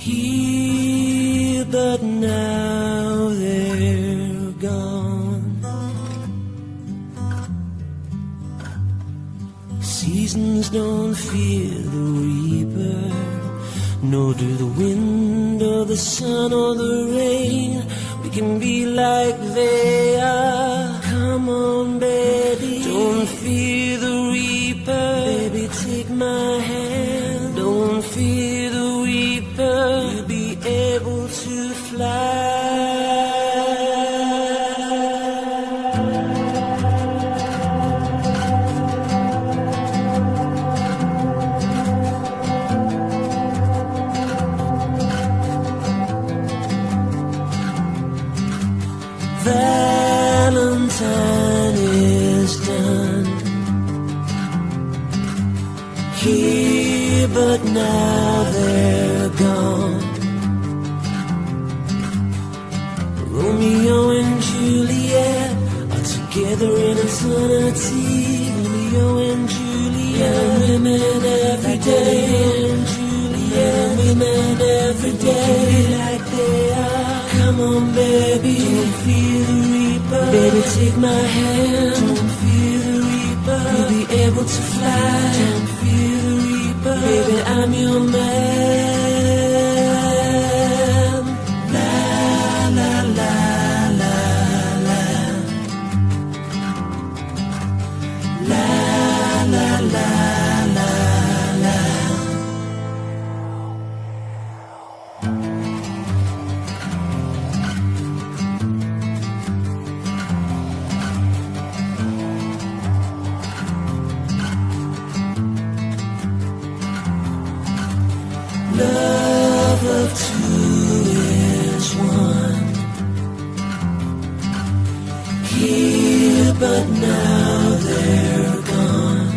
here, but now they're gone. Seasons don't fear the reaper, nor do the wind or the sun or the rain. We can be like they are. Come on, baby, don't fear the reaper. Baby, take my hand. Don't fear the reaper. You'll be able to fly. Valentine is done here, but now they're gone. Romeo and Juliet are together in eternity. Romeo and Juliet, women every day. And Juliet, women every day, like they are. Come on, baby, don't fear the reaper. Baby, take my hand. Don't fear the reaper. You'll be able to fly. Don't fear the reaper. Baby, I'm your man. La la la la la. La la la la la. Love of two is one. Here, but now they're gone.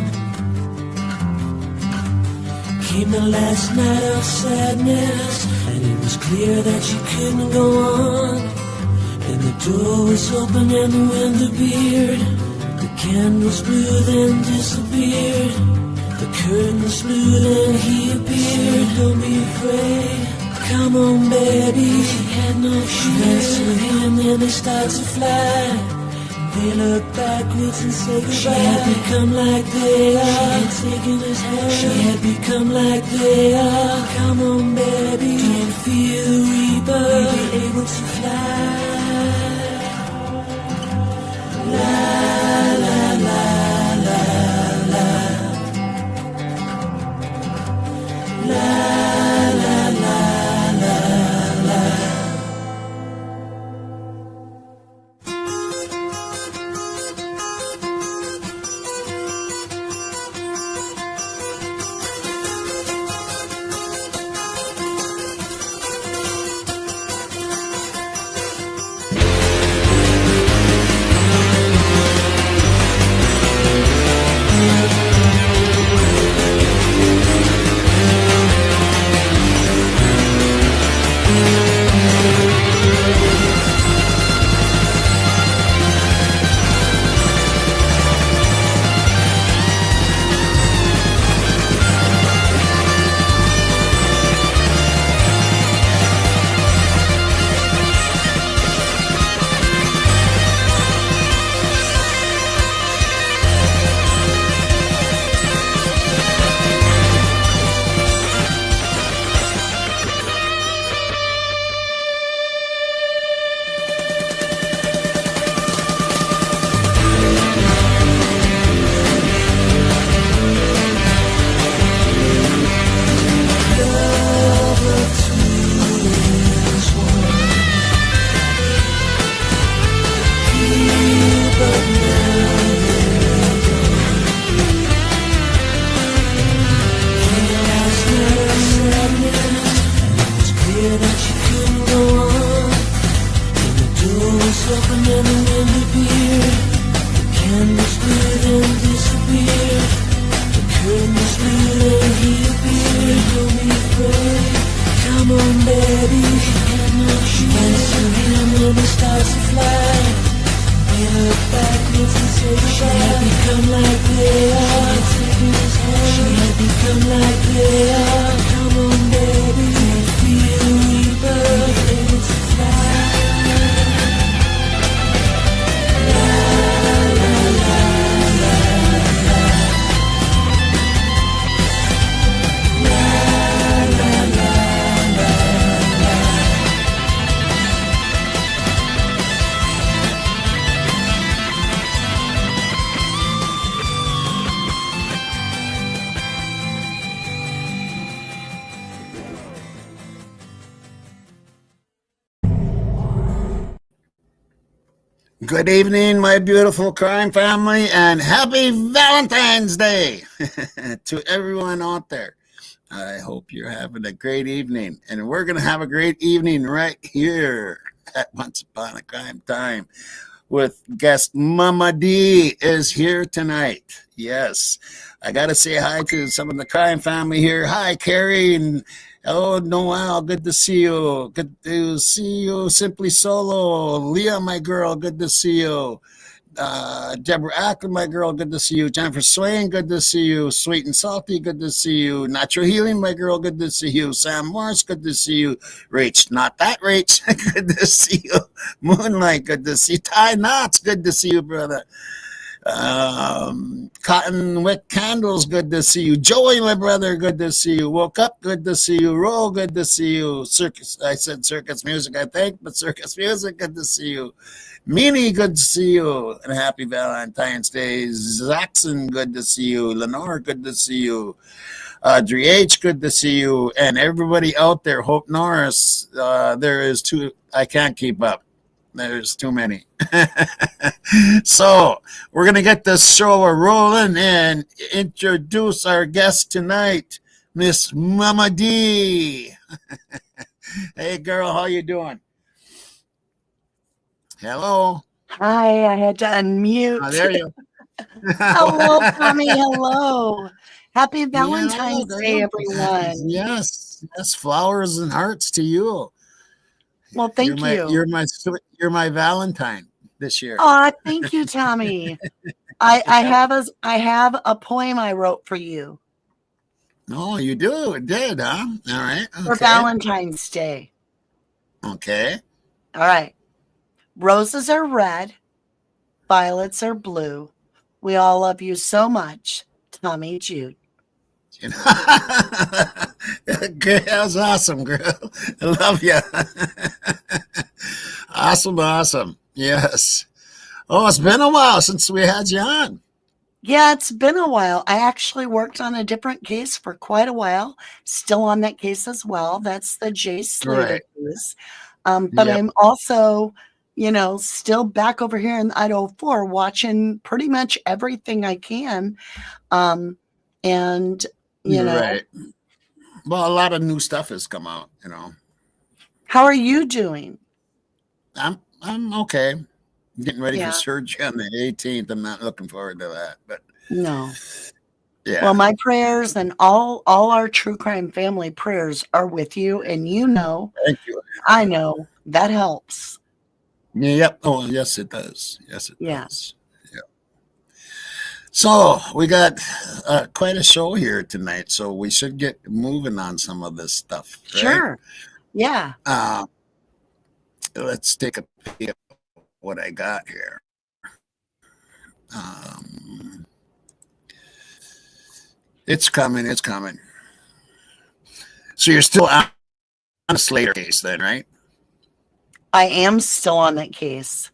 Came the last night of sadness, and it was clear that you couldn't go on. And the door was open and the wind appeared. The candles blew, then disappeared. The curtains blew, then he appeared. Don't be afraid. Come on, baby. She had no shoes. Danced with him, then they start to fly. They look backwards and say goodbye. She had become like they are. She had taken his hand. She had become like they are. Come on, baby. Don't fear the reaper. You'll be able to fly. Good evening, my beautiful crime family, and happy Valentine's Day to everyone out there. I hope you're having a great evening, and we're going to have a great evening right here at Once Upon a Crime Time with guest Mama D is here tonight. Yes, I got to say hi to some of the crime family here. Hi, Carrie, and hello, Noel. Good to see you. Good to see you. Simply Solo. Leah, my girl. Good to see you. Deborah Ackler, my girl. Good to see you. Jennifer Swain. Good to see you. Sweet and Salty. Good to see you. Natural Healing, my girl. Good to see you. Sam Morris. Good to see you. Rach, not that Rach. Good to see you. Moonlight. Good to see you. Ty Knotts. Good to see you, brother. Cotton Wick Candles, good to see you. Joey, my brother, good to see you. Woke Up, good to see you. Roll, good to see you. Circus, I said Circus Music, I think, but Circus Music, good to see you. Meanie, good to see you. And happy Valentine's Day. Zaxon, good to see you. Lenore, good to see you. Audrey H, good to see you. And everybody out there, Hope Norris, there is two, I can't keep up. There's too many. So we're going to get this show rolling and introduce our guest tonight, Miss Mama D. Hey, girl, how you doing? Hello. Hi, I had to unmute. Oh, there you Hello, Tommy. Hello. Happy Valentine's Day, everyone. Yes, flowers and hearts to you. Well, thank you. You're my Valentine this year. Oh, thank you, Tommy. I have a poem I wrote for you. Oh, you do? It did, huh? All right. Okay. For Valentine's Day. Okay. All right. Roses are red. Violets are blue. We all love you so much, Tommy Jude. That's awesome, girl. I love you. Awesome. Yes. Oh, it's been a while since we had you on. Yeah, it's been a while. I actually worked on a different case for quite a while, still on that case as well. That's the Jay Slater Right. case. But Yep. I'm also, still back over here in Idaho 4 watching pretty much everything I can. Um, and, you You're know, right. Well, a lot of new stuff has come out, you know. how are you doing? I'm okay. I'm getting ready for Yeah, surgery on the 18th. I'm not looking forward to that, but no. yeah. Well, my prayers and all our true crime family prayers are with you, and Thank you. I know that helps. Yep. Oh, yes, it does. Yes, it Yeah, does. Yeah. So we got quite a show here tonight, so we should get moving on some of this stuff, right? sure. Yeah. Uh, let's take a peek at what I got here. Um, it's coming. It's coming. So you're still on the Slater case, then, right? I am still on that case.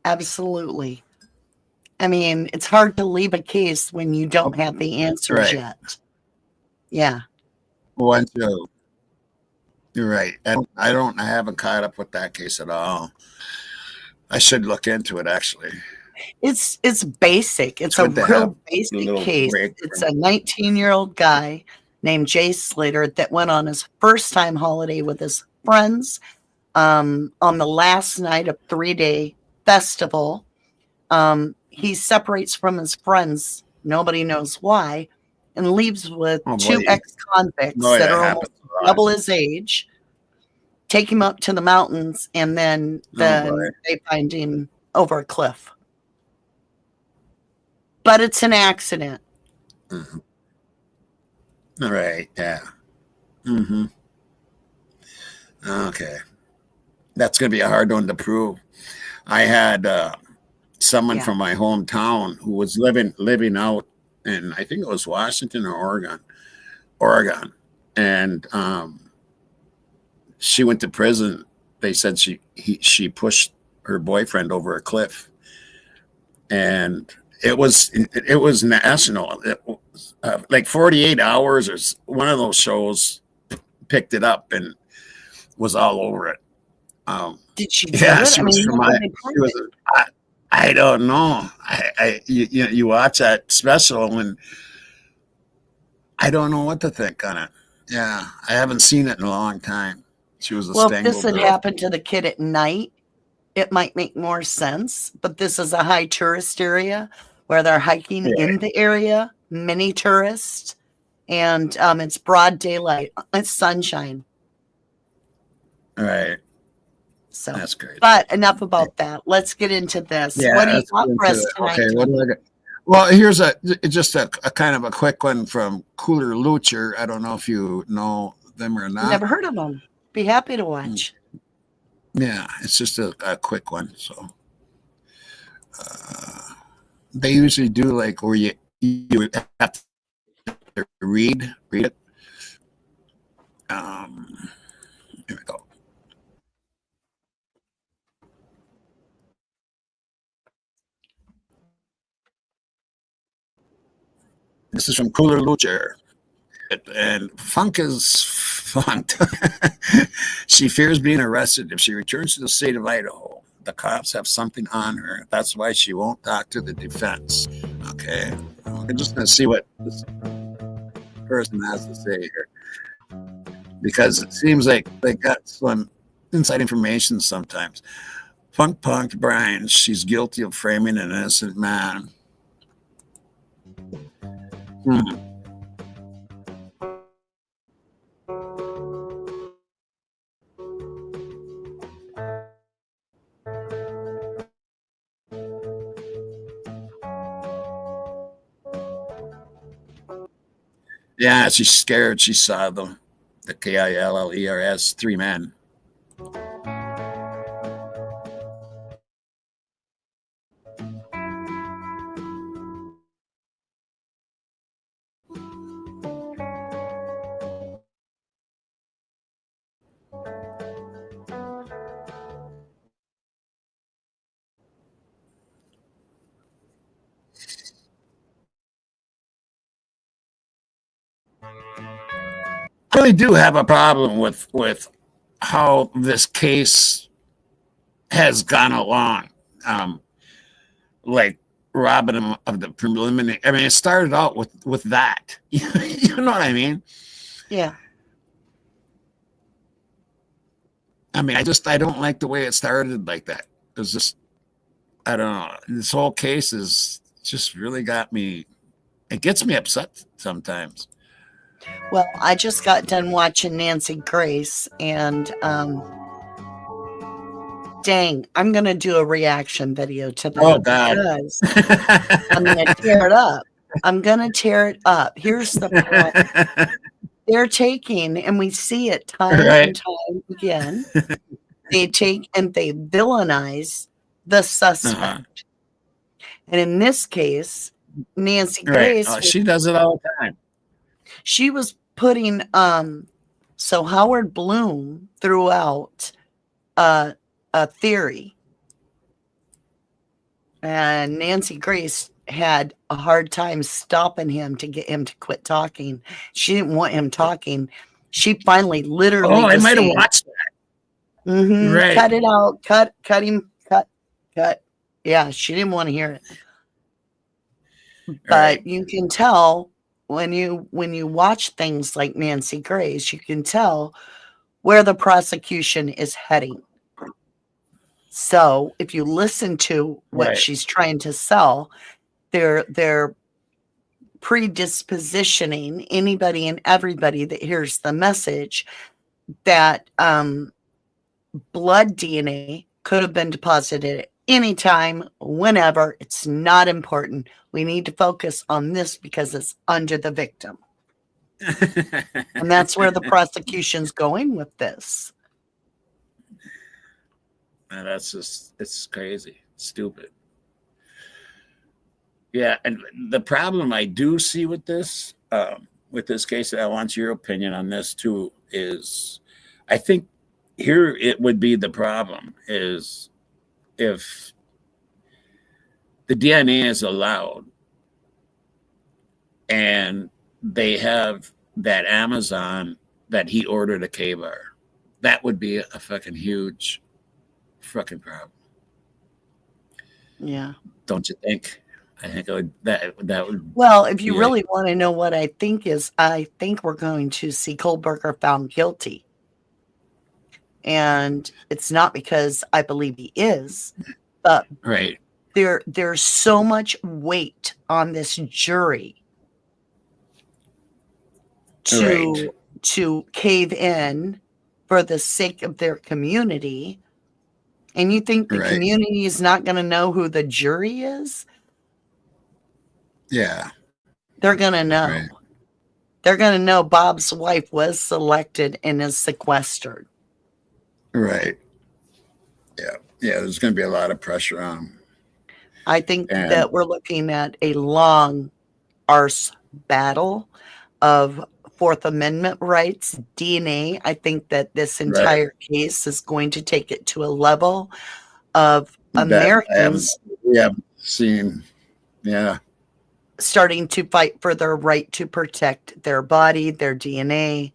Absolutely. I mean, it's hard to leave a case when you don't Oh, have the answers right. yet. Yeah. One, two. You're right. I haven't caught up with that case at all. I should look into it actually. It's basic. It's It's a good to have real a basic little case. break It's from. a 19-year-old guy named Jay Slater that went on his first time holiday with his friends on the last night of 3-day festival. He separates from his friends, nobody knows why, and leaves with Oh two boy, ex-convicts boy, that that are almost happens a lot. double his age, take him up to the mountains, and then Oh boy. then they find him over a cliff. But it's an accident. Mhm. All right. Yeah. Mm-hmm. Okay. That's gonna be a hard one to prove. I had someone Yeah. from my hometown who was living out in, I think it was Washington or Oregon, and she went to prison. They said she pushed her boyfriend over a cliff, and it was national. It was, like 48 hours or one of those shows picked it up and was all over it. Did she do Yeah, it? she I was mean, from how my. did they prove She was. it? I don't know. You watch that special and I don't know what to think on it. Yeah, I haven't seen it in a long time. She was a Well, if this Stangle had girl. happened to the kid at night, it might make more sense. But this is a high tourist area where they're hiking Right, in the area, many tourists, and it's broad daylight. It's sunshine. right. So, That's great. but enough about that. Let's get into this. What Yeah, do you let's got get for into us it. Okay, tonight, what do Tommy? I got? Well, here's just a kind of a quick one from Cooler Lucher. I don't know if you know them or not. Never heard of them. Be happy to Mm, watch. yeah, it's just a quick one. So uh, they usually do like where you would have to read it. Um, Here we go. This is from Cooler Lucher. And Funk is funked. She fears being arrested if she returns to the state of Idaho. The cops have something on her. That's why she won't talk to the defense. Okay. We're just going to see what this person has to say here. Because it seems like they got some inside information sometimes. Funk punked Brian. She's guilty of framing an innocent man. Hmm. Yeah, she's scared. She saw the KILLERS, three men. I really do have a problem with how this case has gone along. Like robbing him of the preliminary. I mean, it started out with that. You know what I mean? Yeah. I mean, I don't like the way it started like that. It was just, I don't know. This whole case is just really got me. It gets me upset sometimes. Well, I just got done watching Nancy Grace, and dang, I'm gonna do a reaction video to that. Oh God! Because I'm gonna tear it up. I'm gonna tear it up. Here's the problem. They're taking, and we see it time and time again. They take and they villainize the suspect. And in this case, Nancy Grace, she does it all the time. She was putting so Howard Bloom threw out a theory, and Nancy Grace had a hard time stopping him to get him to quit talking. She didn't want him talking. She finally literally I might have watched that. Right. Cut it out. Cut him. Cut. Yeah, she didn't want to hear it. But you can tell when you watch things like Nancy Grace, you can tell where the prosecution is heading. So if you listen to what she's trying to sell, they're predispositioning anybody and everybody that hears the message that blood DNA could have been deposited at any time, whenever. It's not important. We need to focus on this because it's under the victim. And that's where the prosecution's going with this. And that's just, it's crazy. It's stupid. Yeah, and the problem I do see with this case, I want your opinion on this too, is I think here it would be the problem is if the DNA is allowed and they have that Amazon that he ordered a K-bar, that would be a fucking huge fucking problem. Yeah. Don't you think? I think that would. Well, if you really want to know what I think is, I think we're going to see Kohberger found guilty. And it's not because I believe he is, but there's so much weight on this jury to cave in for the sake of their community. And you think the community is not going to know who the jury is? Yeah. They're going to know. Right. They're going to know Bob's wife was selected and is sequestered. Right. Yeah. Yeah. There's going to be a lot of pressure on them. I think that we're looking at a long arse battle of Fourth Amendment rights, DNA. I think that this entire case is going to take it to a level of Americans starting to fight for their right to protect their body, their DNA.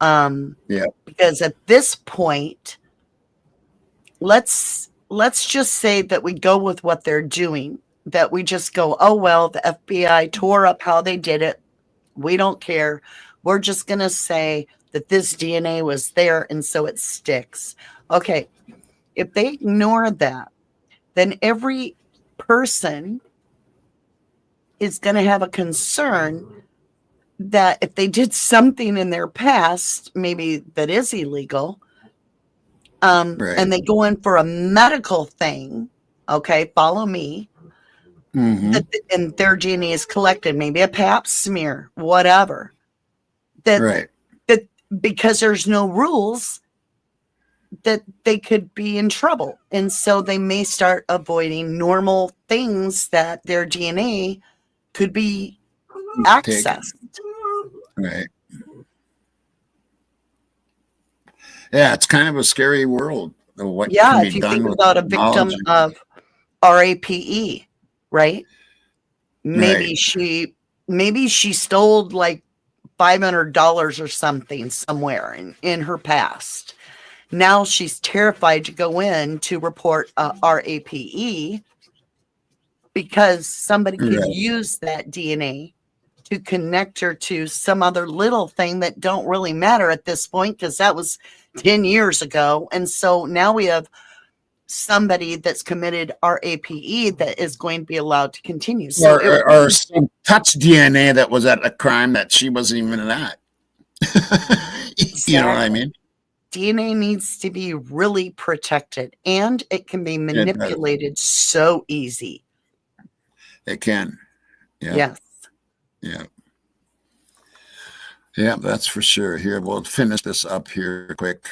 Because at this point, let's just say that we go with what they're doing, that we just go, oh, well, the FBI tore up how they did it. We don't care. We're just going to say that this DNA was there and so it sticks. Okay. If they ignore that, then every person is going to have a concern that if they did something in their past, maybe that is illegal, and they go in for a medical thing, okay, follow me, and their DNA is collected, maybe a pap smear, whatever, that because there's no rules, that they could be in trouble. And so they may start avoiding normal things that their DNA could be accessed. Right. Yeah, it's kind of a scary world. What if you think about a victim of RAPE, right? Maybe she stole like $500 or something somewhere in her past. Now she's terrified to go in to report RAPE because somebody could use that DNA to connect her to some other little thing that don't really matter at this point, because that was 10 years ago. And so now we have somebody that's committed RAPE that is going to be allowed to continue. So or some touch DNA that was at a crime that she wasn't even at. You know what I mean? DNA needs to be really protected, and it can be manipulated so easy. It can. Yeah. Yes. Yeah. Yeah, that's for sure. Here, we'll finish this up here quick.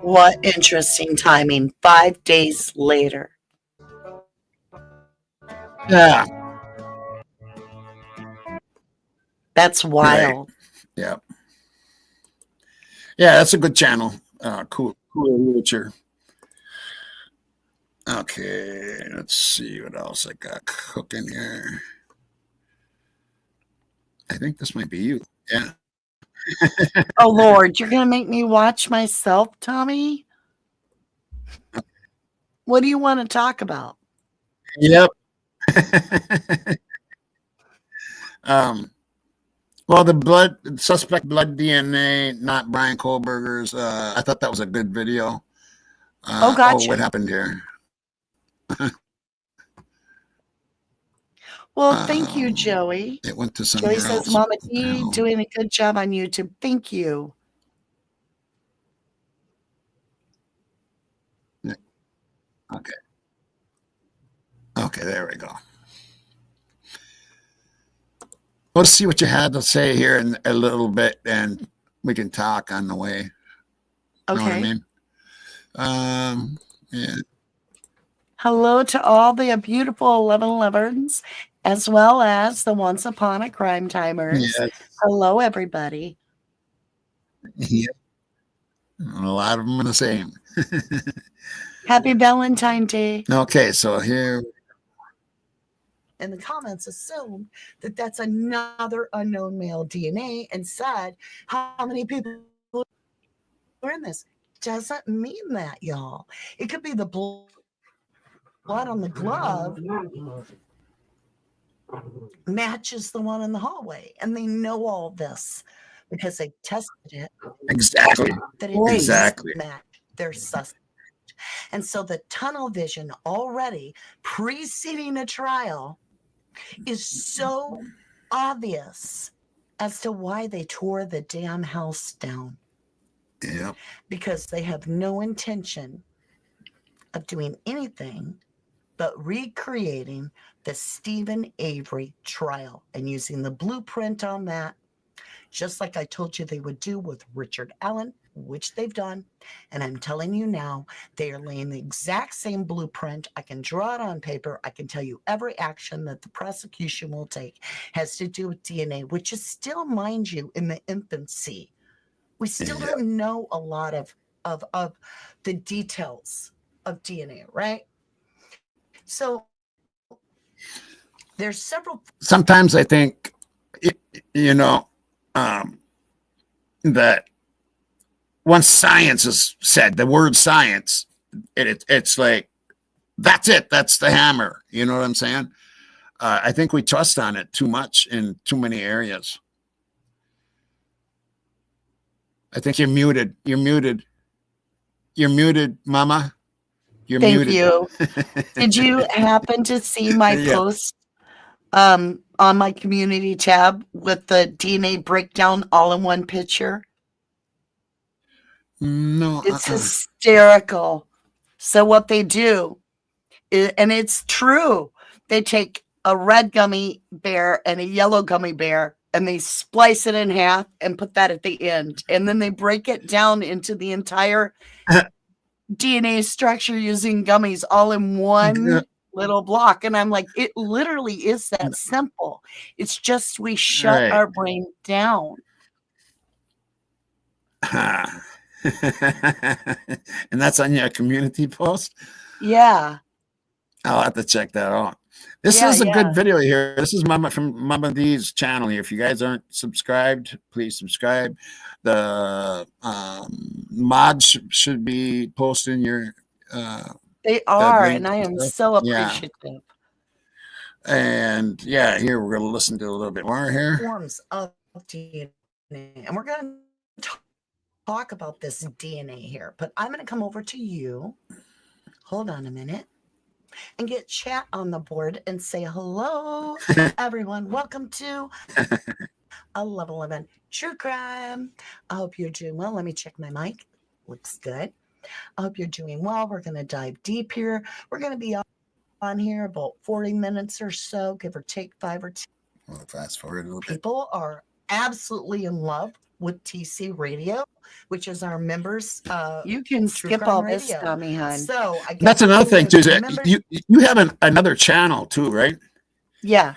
What interesting timing. 5 days later. Yeah. That's wild. Right. Yeah. Yeah, that's a good channel. Cool literature. Okay, let's see what else I got cooking here. I think this might be you. Yeah. Oh, Lord, you're going to make me watch myself, Tommy? What do you want to talk about? Yep. Well, the suspect blood DNA, not Brian Kohberger's. I thought that was a good video. Gotcha. What happened here? Well, thank you, Joey. It went to somewhere Joey says, else. Mama D, doing a good job on YouTube. Thank you. Yeah. Okay. Okay, there we go. Let's see what you had to say here in a little bit, and we can talk on the way. Okay. Know what I mean? Yeah. Hello to all the beautiful 1111s, as well as the Once Upon a Crime Timers. Yes. Hello, everybody. Yeah. A lot of them are the same. Happy Valentine's Day. Okay, so here. In the comments assumed that that's another unknown male DNA and said how many people are in this. Doesn't mean that, y'all. It could be the blood on the glove matches the one in the hallway, and they know all this because they tested it. Exactly. That it exactly match their suspect. And so the tunnel vision already preceding a trial is so obvious as to why they tore the damn house down. Yeah. Because they have no intention of doing anything but recreating the Stephen Avery trial and using the blueprint on that, just like I told you they would do with Richard Allen, which they've done. And I'm telling you now, they are laying the exact same blueprint. I can draw it on paper. I can tell you every action that the prosecution will take has to do with DNA, which is still, mind you, in the infancy. We still don't know a lot of the details of DNA, right? So there's several. Sometimes I think, that once science is said, the word science, it's like, that's it. That's the hammer. You know what I'm saying? I think we trust on it too much in too many areas. I think you're muted. You're muted. You're muted, Mama. You're muted. Thank you. Did you happen to see my post on my community tab with the DNA breakdown all in one picture? No. It's hysterical. So what they do, and it's true, they take a red gummy bear and a yellow gummy bear and they splice it in half and put that at the end. And then they break it down into the entire DNA structure using gummies all in one little block. And I'm like, it literally is that simple. It's just we shut Right. our brain down. And that's on your community post? Yeah. I'll have to check that out. This is a good video here. This is Mama from Mama D's channel here. If you guys aren't subscribed, please subscribe. The mods should be posting your they are, and I am so appreciative. Yeah. And yeah, here we're going to listen to a little bit more here. Forms of DNA, and we're going to talk about this DNA here, but I'm going to come over to you. Hold on a minute. And get chat on the board and say hello, everyone. Welcome to a Level 11 True Crime. I hope you're doing well. Let me check my mic. Looks good. I hope you're doing well. We're going to dive deep here. We're going to be on here about 40 minutes or so, give or take 5 or 10. We'll fast forward a little bit. People are absolutely in love with TC Radio, which is our members. You can skip all this, Tommy Hun. So I guess that's another thing too. You have another channel too, right? Yeah.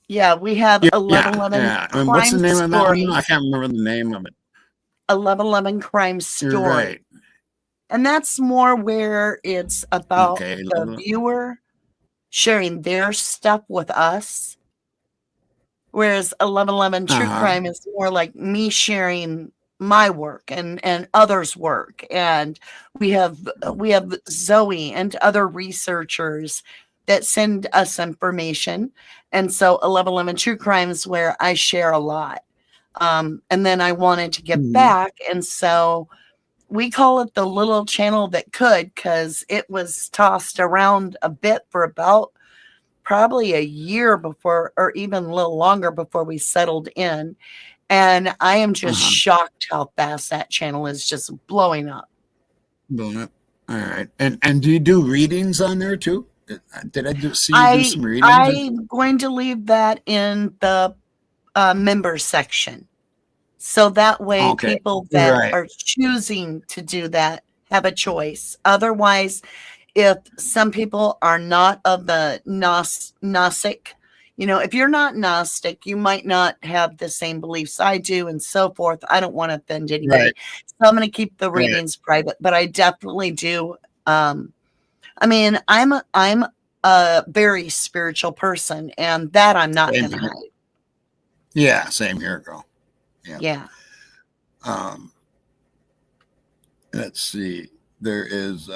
Yeah, we have 1111. Yeah. And what's the name of that one? I can't remember the name of it. 1111 Crime Story. You're right. And that's more where it's about the viewer sharing their stuff with us. Whereas 1111 True Crime is more like me sharing my work and others' work. And we have Zoe and other researchers that send us information. And so 1111 True Crime is where I share a lot. And then I wanted to get back. And so we call it the little channel that could, because it was tossed around a bit for about probably a year before, or even a little longer before we settled in. And I am just shocked how fast that channel is just blowing up. Blowing up. All right. And do you do readings on there too? Did I see you do some readings? I'm going to leave that in the member section. So that way people that are choosing to do that have a choice. Otherwise, if some people are not of the Gnostic, if you're not Gnostic, you might not have the same beliefs I do and so forth. I don't want to offend anybody. Right. So I'm going to keep the readings private, but I definitely do. I'm a very spiritual person, and that I'm not going to hide. Yeah, same here, girl. Yeah. Let's see. There is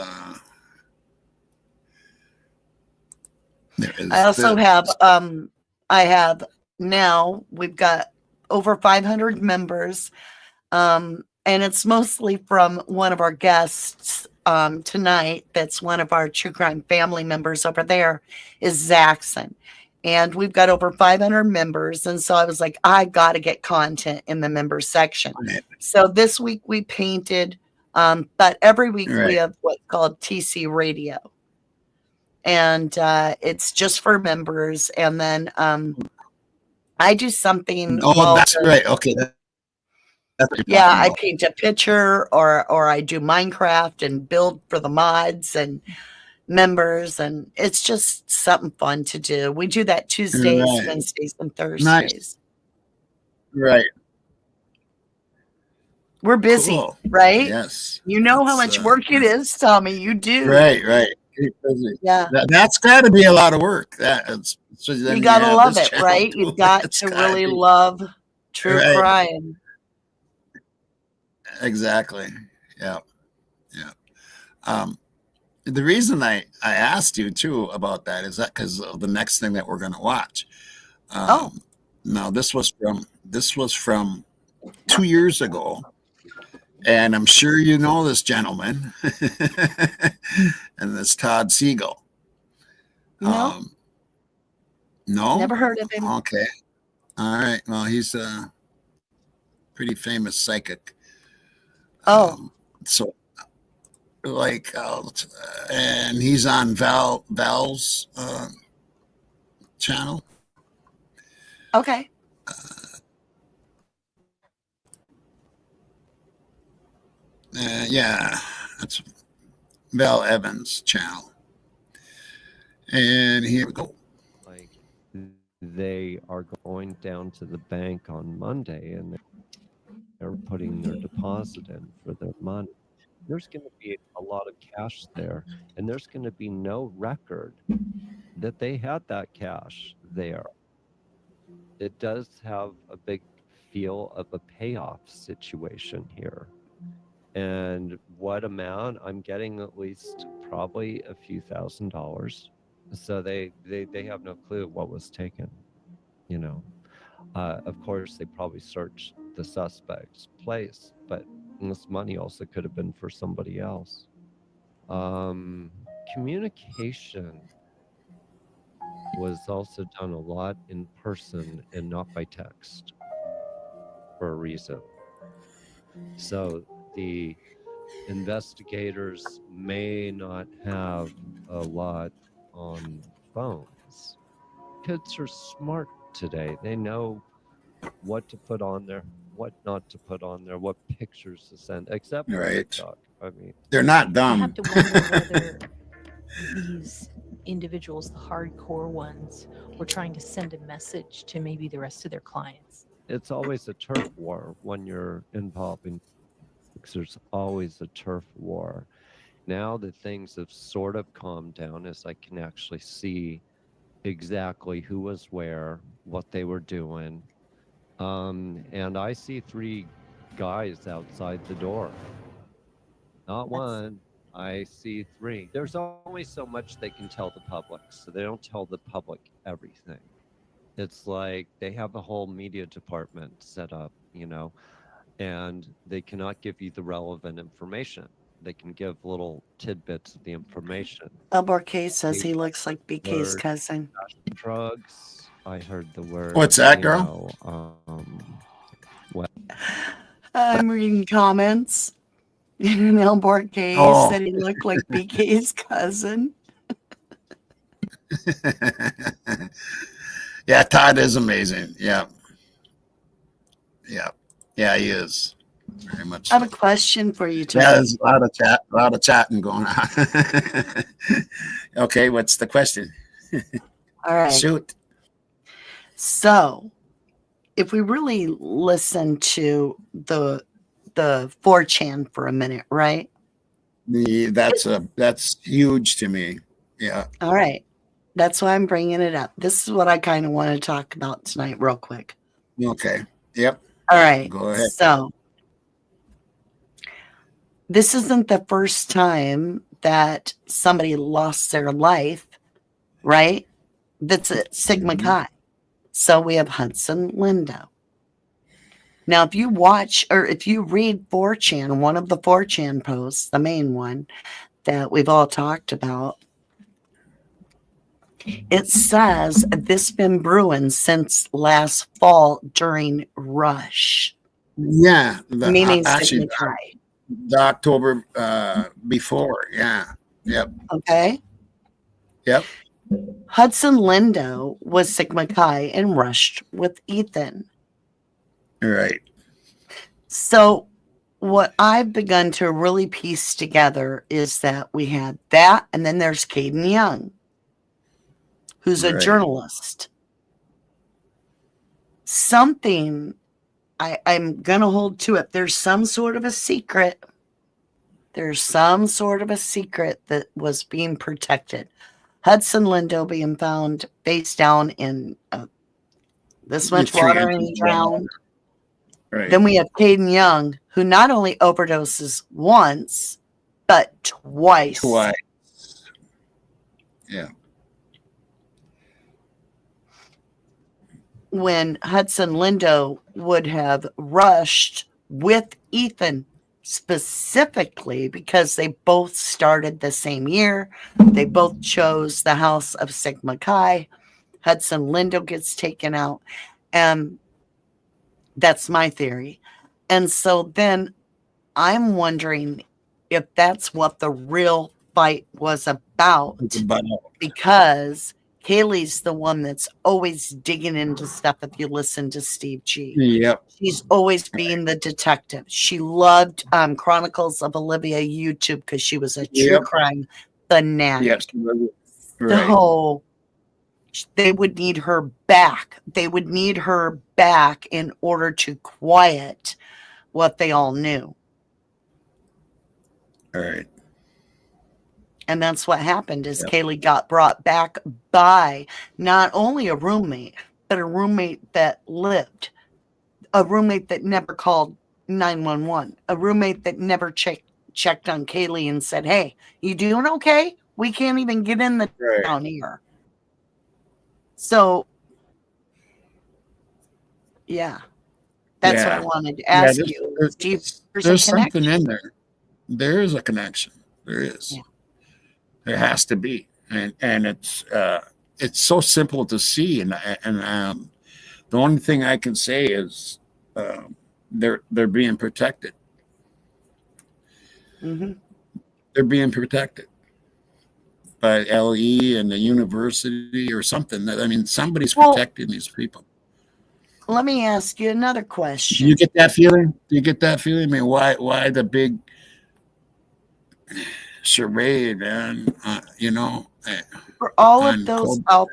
I also have now we've got over 500 members, and it's mostly from one of our guests tonight. That's one of our True Crime family members over there, is Zaxxon. And we've got over 500 members. And so I was like, I got to get content in the member section. Right. So this week we painted, but every week we have what's called TC Radio. And it's just for members. And then I do something. Oh, that's right. Okay. I paint a picture or I do Minecraft and build for the mods and members, and it's just something fun to do. We do that Tuesdays, Wednesdays, and Thursdays. Nice. Right. We're busy, right? Yes. You know how much work it is, Tommy. You do. Right. Keep busy. Yeah. That's got to be a lot of work. You got to love it, right? You've got to really love true crime. Exactly. Yeah. The reason I asked you too about that is that because of the next thing that we're going to watch. Now this was from 2 years ago, and I'm sure you know this gentleman, and this Todd Siegel. No, never heard of him. Okay, all right. Well, he's a pretty famous psychic. So. And he's on Val's channel. Okay. Yeah, that's Val Evans' channel. And here we go. Like they are going down to the bank on Monday and they're putting their deposit in for their money. There's going to be a lot of cash there, and there's going to be no record that they had that cash there. It does have a big feel of a payoff situation here. And what amount? I'm getting at least probably a few $1,000s. So they have no clue what was taken, you know. Of course, they probably searched the suspect's place, but this money also could have been for somebody else. Communication was also done a lot in person and not by text for a reason. So the investigators may not have a lot on phones. Kids are smart today. They know what to put on there, what not to put on there, what pictures to send, except for TikTok. I mean, they're not I dumb. have to wonder whether these individuals, the hardcore ones, were trying to send a message to maybe the rest of their clients. It's always a turf war when you're involved in. There's always a turf war. Now that things have sort of calmed down, as I can actually see exactly who was where, what they were doing. And I see 3 guys outside the door. Not one, I see 3. There's only so much they can tell the public, so they don't tell the public everything. It's like they have a whole media department set up, you know, and they cannot give you the relevant information. They can give little tidbits of the information. Alborque says he looks like BK's Word. cousin. Drugs. I heard the word. What's that, you girl? know, I'm reading comments. And Alborque said he looked like BK's cousin. Yeah, Todd is amazing. Yeah. Yeah, he is. Very much. I have a question for you, Todd. Yeah, there's a lot of chatting going on. Okay, what's the question? All right. Shoot. So, if we really listen to the 4chan for a minute, right? That's huge to me. Yeah. All right. That's why I'm bringing it up. This is what I kind of want to talk about tonight real quick. Okay. Yep. All right. Go ahead. So, this isn't the first time that somebody lost their life, right? That's at Sigma Chi. So we have Hudson Lindo. Now, if you watch or if you read 4chan, one of the 4chan posts, the main one that we've all talked about, it says this been brewing since last fall during Rush. Yeah. Meaning Actually, Sigma Chi. the October before. Yeah. Yep. Okay. Yep. Hudson Lindo was Sigma Chi and rushed with Ethan. Right. So what I've begun to really piece together is that we had that, and then there's Caden Young, who's a journalist. Something I'm going to hold to it. There's some sort of a secret. There's some sort of a secret that was being protected. Hudson Lindo being found face down in this much water and drowned. Right. Then we have Caden Young, who not only overdoses once, but twice. Yeah. When Hudson Lindo would have rushed with Ethan specifically because they both started the same year. They both chose the house of Sigma Chi. Hudson Lindo gets taken out. And that's my theory. And so then I'm wondering if that's what the real fight was about. It's about Because Kaylee's the one that's always digging into stuff if you listen to Steve G. Yep. She's always being the detective. She loved Chronicles of Olivia YouTube because she was a true Yep. crime fanatic. Yes. Right. So they would need her back. They would need her back in order to quiet what they all knew. All right. And that's what happened is Kaylee got brought back by not only a roommate, but a roommate that lived, a roommate that never called 911, a roommate that never checked on Kaylee and said, hey, you doing okay? We can't even get in the town here. So, yeah, that's what I wanted to ask you. There's something in there. There is a connection. There is. Yeah. There has to be, and it's so simple to see, and the only thing I can say is they're being protected. Mm-hmm. They're being protected by LE and the university or something. I mean, somebody's protecting these people. Let me ask you another question. Do you get that feeling? Do you get that feeling? I mean, why the big charade, man? You know, for all of those out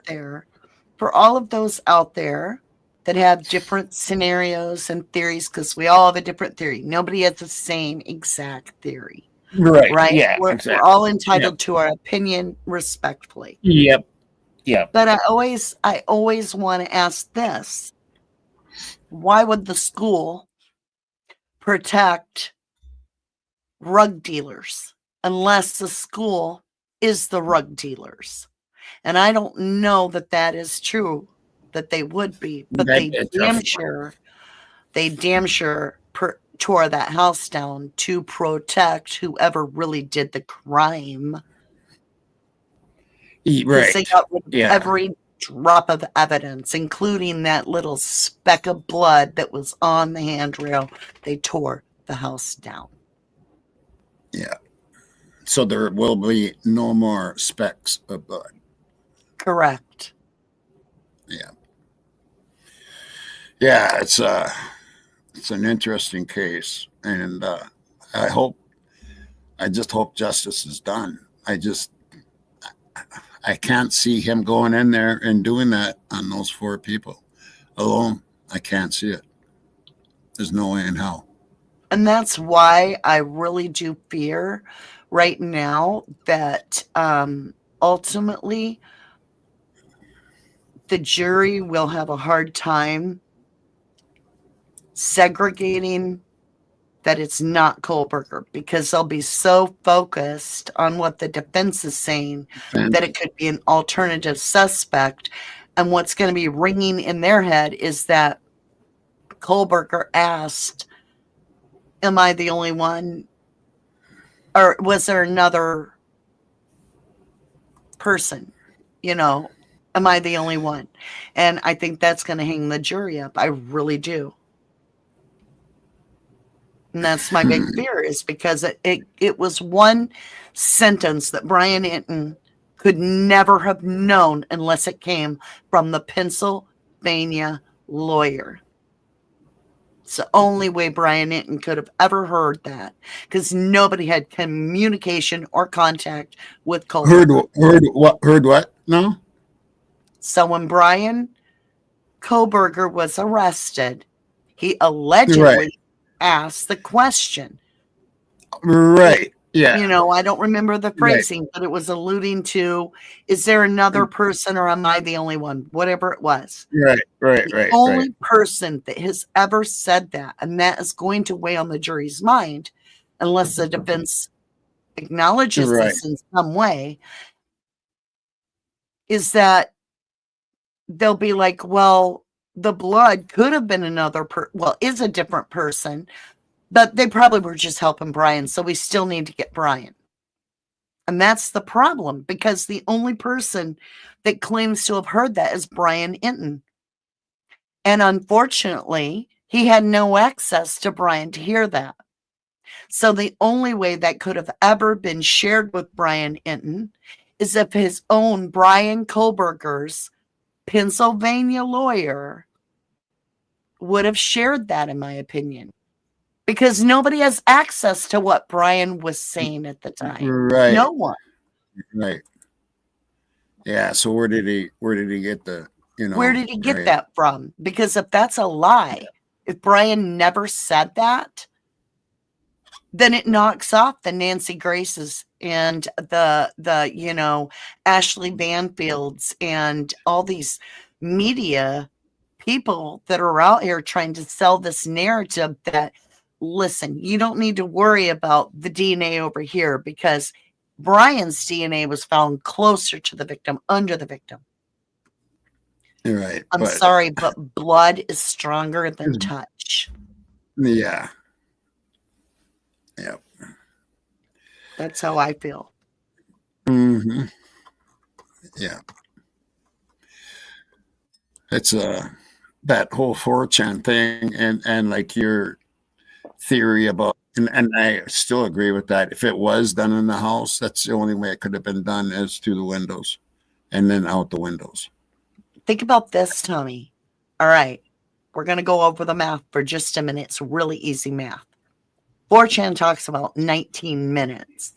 there, that have different scenarios and theories, because we all have a different theory. Nobody has the same exact theory. Right? Yeah. We're all entitled to our opinion respectfully. Yep. But I always want to ask this. Why would the school protect rug dealers unless the school is the rug dealers? And I don't know that is true, that they would be, but they damn sure tore that house down to protect whoever really did the crime. Right. They got rid of every drop of evidence, including that little speck of blood that was on the handrail. They tore the house down. Yeah. So there will be no more specks of blood. Correct. Yeah. Yeah, it's an interesting case, and I just hope justice is done. I can't see him going in there and doing that on those 4 people alone. I can't see it. There's no way in hell. And that's why I really do fear right now that ultimately the jury will have a hard time segregating that it's not Kohberger, because they'll be so focused on what the defense is saying that it could be an alternative suspect. And what's going to be ringing in their head is that Kohberger asked, am I the only one? Or was there another person? You know, am I the only one? And I think that's going to hang the jury up. I really do. And that's my big fear, is because it was one sentence that Brian Hinton could never have known unless it came from the Pennsylvania lawyer. It's the only way Brian Hinton could have ever heard that, because nobody had communication or contact with Kohberger. Heard what? No? So when Brian Kohberger was arrested, he allegedly asked the question. Right. Yeah. You know, I don't remember the phrasing, but it was alluding to, is there another person or am I the only one? Whatever it was. Right. The only person that has ever said that, and that is going to weigh on the jury's mind, unless the defense acknowledges this in some way, is that they'll be like, well, the blood could have been is a different person, but they probably were just helping Brian, so we still need to get Brian. And that's the problem, because the only person that claims to have heard that is Brian Hinton. And unfortunately, he had no access to Brian to hear that. So the only way that could have ever been shared with Brian Hinton is if his own Brian Kohberger's Pennsylvania lawyer would have shared that, in my opinion, because nobody has access to what Brian was saying at the time. Right. No one. Right. Yeah. So where did he get the, Where did he get right. that from? Because if that's a lie, if Brian never said that, then it knocks off the Nancy Graces and the Ashley Banfields and all these media people that are out here trying to sell this narrative that, listen, you don't need to worry about the DNA over here because Brian's DNA was found closer to the victim, under the victim. Right. I'm sorry, but blood is stronger than touch. Yeah. Yep. That's how I feel. Mm-hmm. Yeah. It's that whole 4chan thing and like your theory about, and I still agree with that. If it was done in the house, that's the only way it could have been done, is through the windows and then out the windows. Think about this, Tommy. All right. We're going to go over the math for just a minute. It's really easy math. 4chan talks about 19 minutes.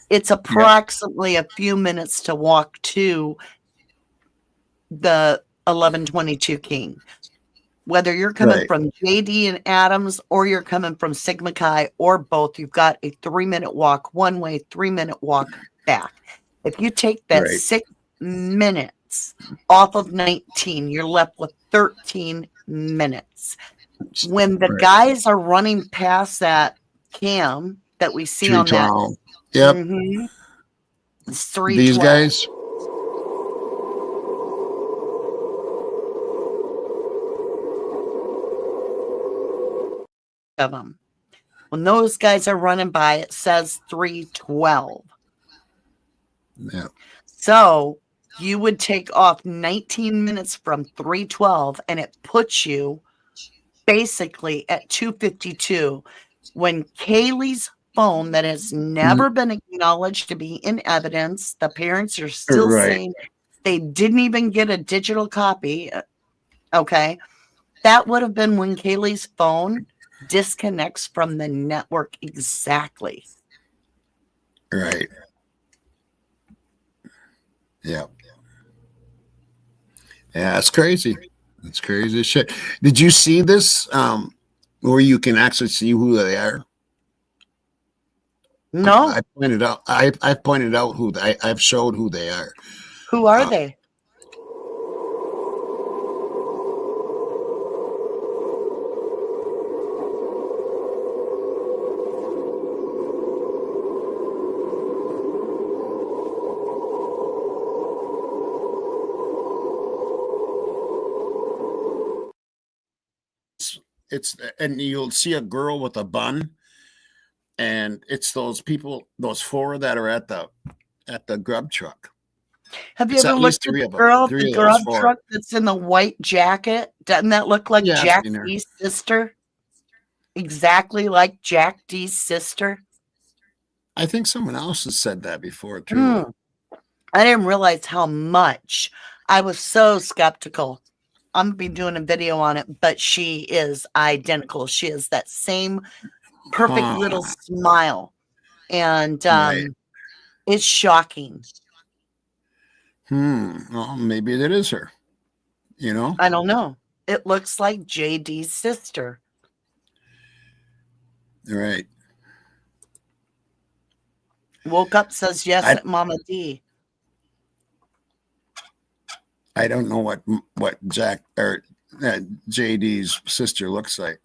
It's approximately a few minutes to walk to the 1122 King. Whether you're coming from JD and Adams or you're coming from Sigma Chi or both, you've got a 3-minute walk one way, 3-minute walk back. If you take that 6 minutes off of 19, you're left with 13 minutes. When the guys are running past that cam that we see on that, it's 312. These guys. Of them. When those guys are running by, it says 312. Yeah. So you would take off 19 minutes from 312 and it puts you basically at 252 when Kaylee's phone that has never been acknowledged to be in evidence, the parents are still saying they didn't even get a digital copy. Okay. That would have been when Kaylee's phone disconnects from the network exactly. Right. Yeah. Yeah, it's crazy. It's crazy as shit. Did you see this where you can actually see who they are? No. I pointed out who I've showed who they are. Who are they? It's and you'll see a girl with a bun, and it's those people, those 4 that are at the grub truck. Have you ever looked at the girl at the grub truck that's in the white jacket? Doesn't that look like Jack D's sister? Exactly like Jack D's sister. I think someone else has said that before too. I didn't realize how much. I was so skeptical. I'm going to be doing a video on it, but she is identical. She has that same perfect little smile. And it's shocking. Well, maybe that is her. I don't know. It looks like JD's sister. Right. Woke up says yes at Mama D. I don't know what Jack or JD's sister looks like.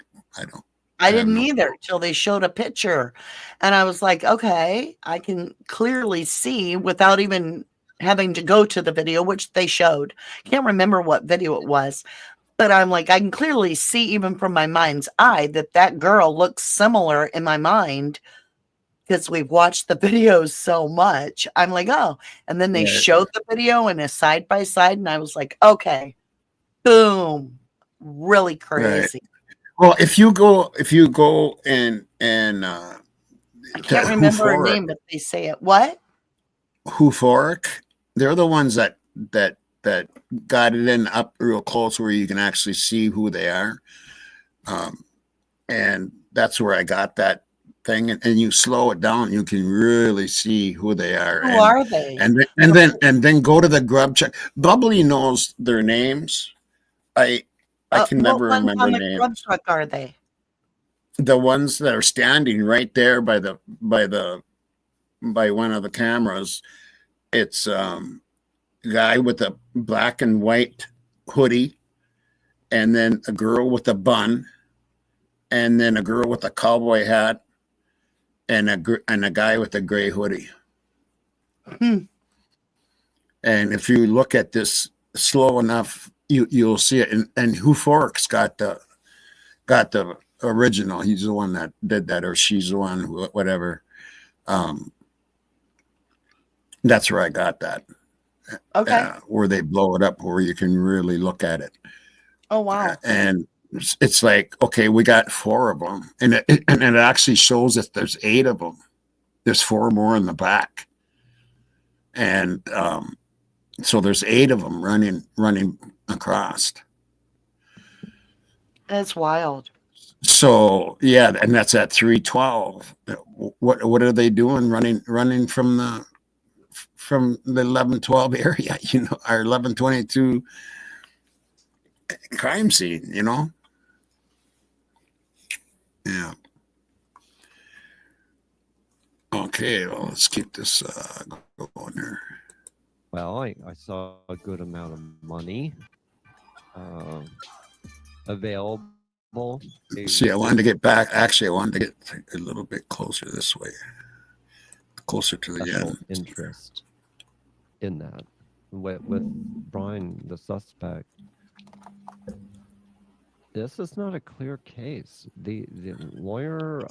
I didn't either till they showed a picture. And I was like, okay, I can clearly see without even having to go to the video, which they showed. Can't remember what video it was. But I'm like, I can clearly see even from my mind's eye that girl looks similar in my mind because we've watched the videos so much. I'm like, oh. And then they showed the video in a side by side. And I was like, okay, boom. Really crazy. Right. Well, if you go and I can't remember her name, but they say it. What? Who Fork, they're the ones that got it in up real close where you can actually see who they are. And that's where I got that thing. And you slow it down, you can really see who they are. Who are they? And then go to the grub check. Bubbly knows their names. I can What never ones remember on the grub names. truck are they? The ones that are standing right there by one of the cameras. It's guy with a black and white hoodie, and then a girl with a bun, and then a girl with a cowboy hat, and a guy with a gray hoodie. Hmm. And if you look at this slow enough, you'll see it. And Who Forks got the original. He's the one that did that, or she's the one, whatever. That's where I got that. Okay. Where they blow it up, where you can really look at it. Oh wow. And it's like, okay, we got 4 of them, and it actually shows that there's 8 of them. There's 4 more in the back, and so there's 8 of them running across. That's wild. So yeah, and that's at 312. What are they doing running from the 1112 area, our 1122 crime scene, Yeah. Okay, well, let's keep this going here. Well, I saw a good amount of money available. See, I wanted to get back. Actually, I wanted to get a little bit closer this way, closer to the end. Interest in that with Brian, the suspect. This is not a clear case. The lawyer,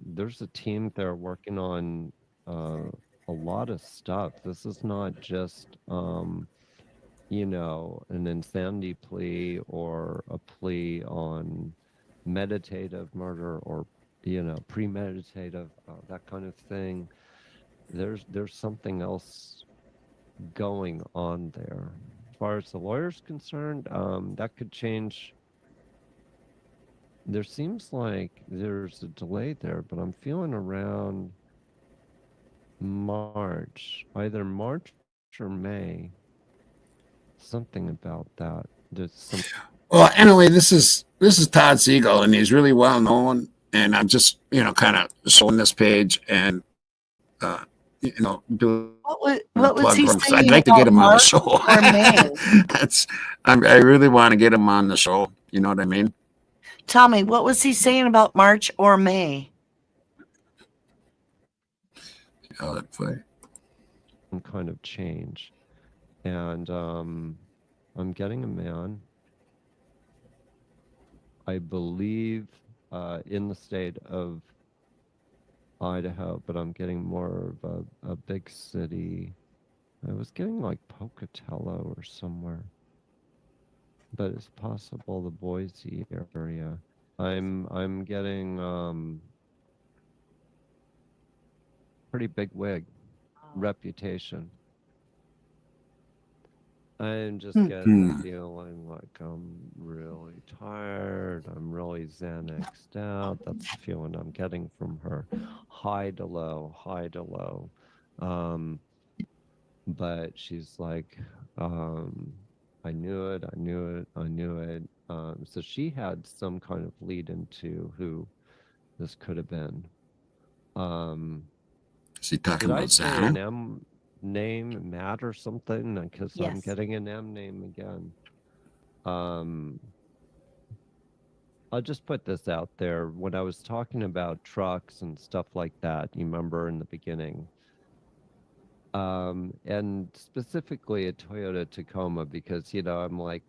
there's a team there working on a lot of stuff. This is not just an insanity plea or a plea on meditative murder or premeditative, that kind of thing. There's something else going on there. As far as the lawyer's concerned, that could change. There seems like there's a delay there, but I'm feeling around March, either March or May. Something about that. There's some. Well, anyway, this is Todd Siegel, and he's really well known. And I'm just kind of showing this page and doing. What was he saying? I'd like to get him on the show. Or May? I really want to get him on the show. You know what I mean? Tell me, what was he saying about March or May? Some kind of change. And I'm getting a man, I believe, in the state of Idaho, but I'm getting more of a big city. I was getting like Pocatello or somewhere, but it's possible the Boise area. I'm getting pretty big wig reputation. I'm just getting the feeling like I'm really tired. I'm really Xanaxed out. That's the feeling I'm getting from her. High to low. But she's like, I knew it. So she had some kind of lead into who this could have been. Is he talking about Xana? An M name, Matt or something? Because Yes. I'm getting an M name again. I'll just put this out there. When I was talking about trucks and stuff like that, you remember in the beginning, and specifically a Toyota Tacoma, because, I'm like,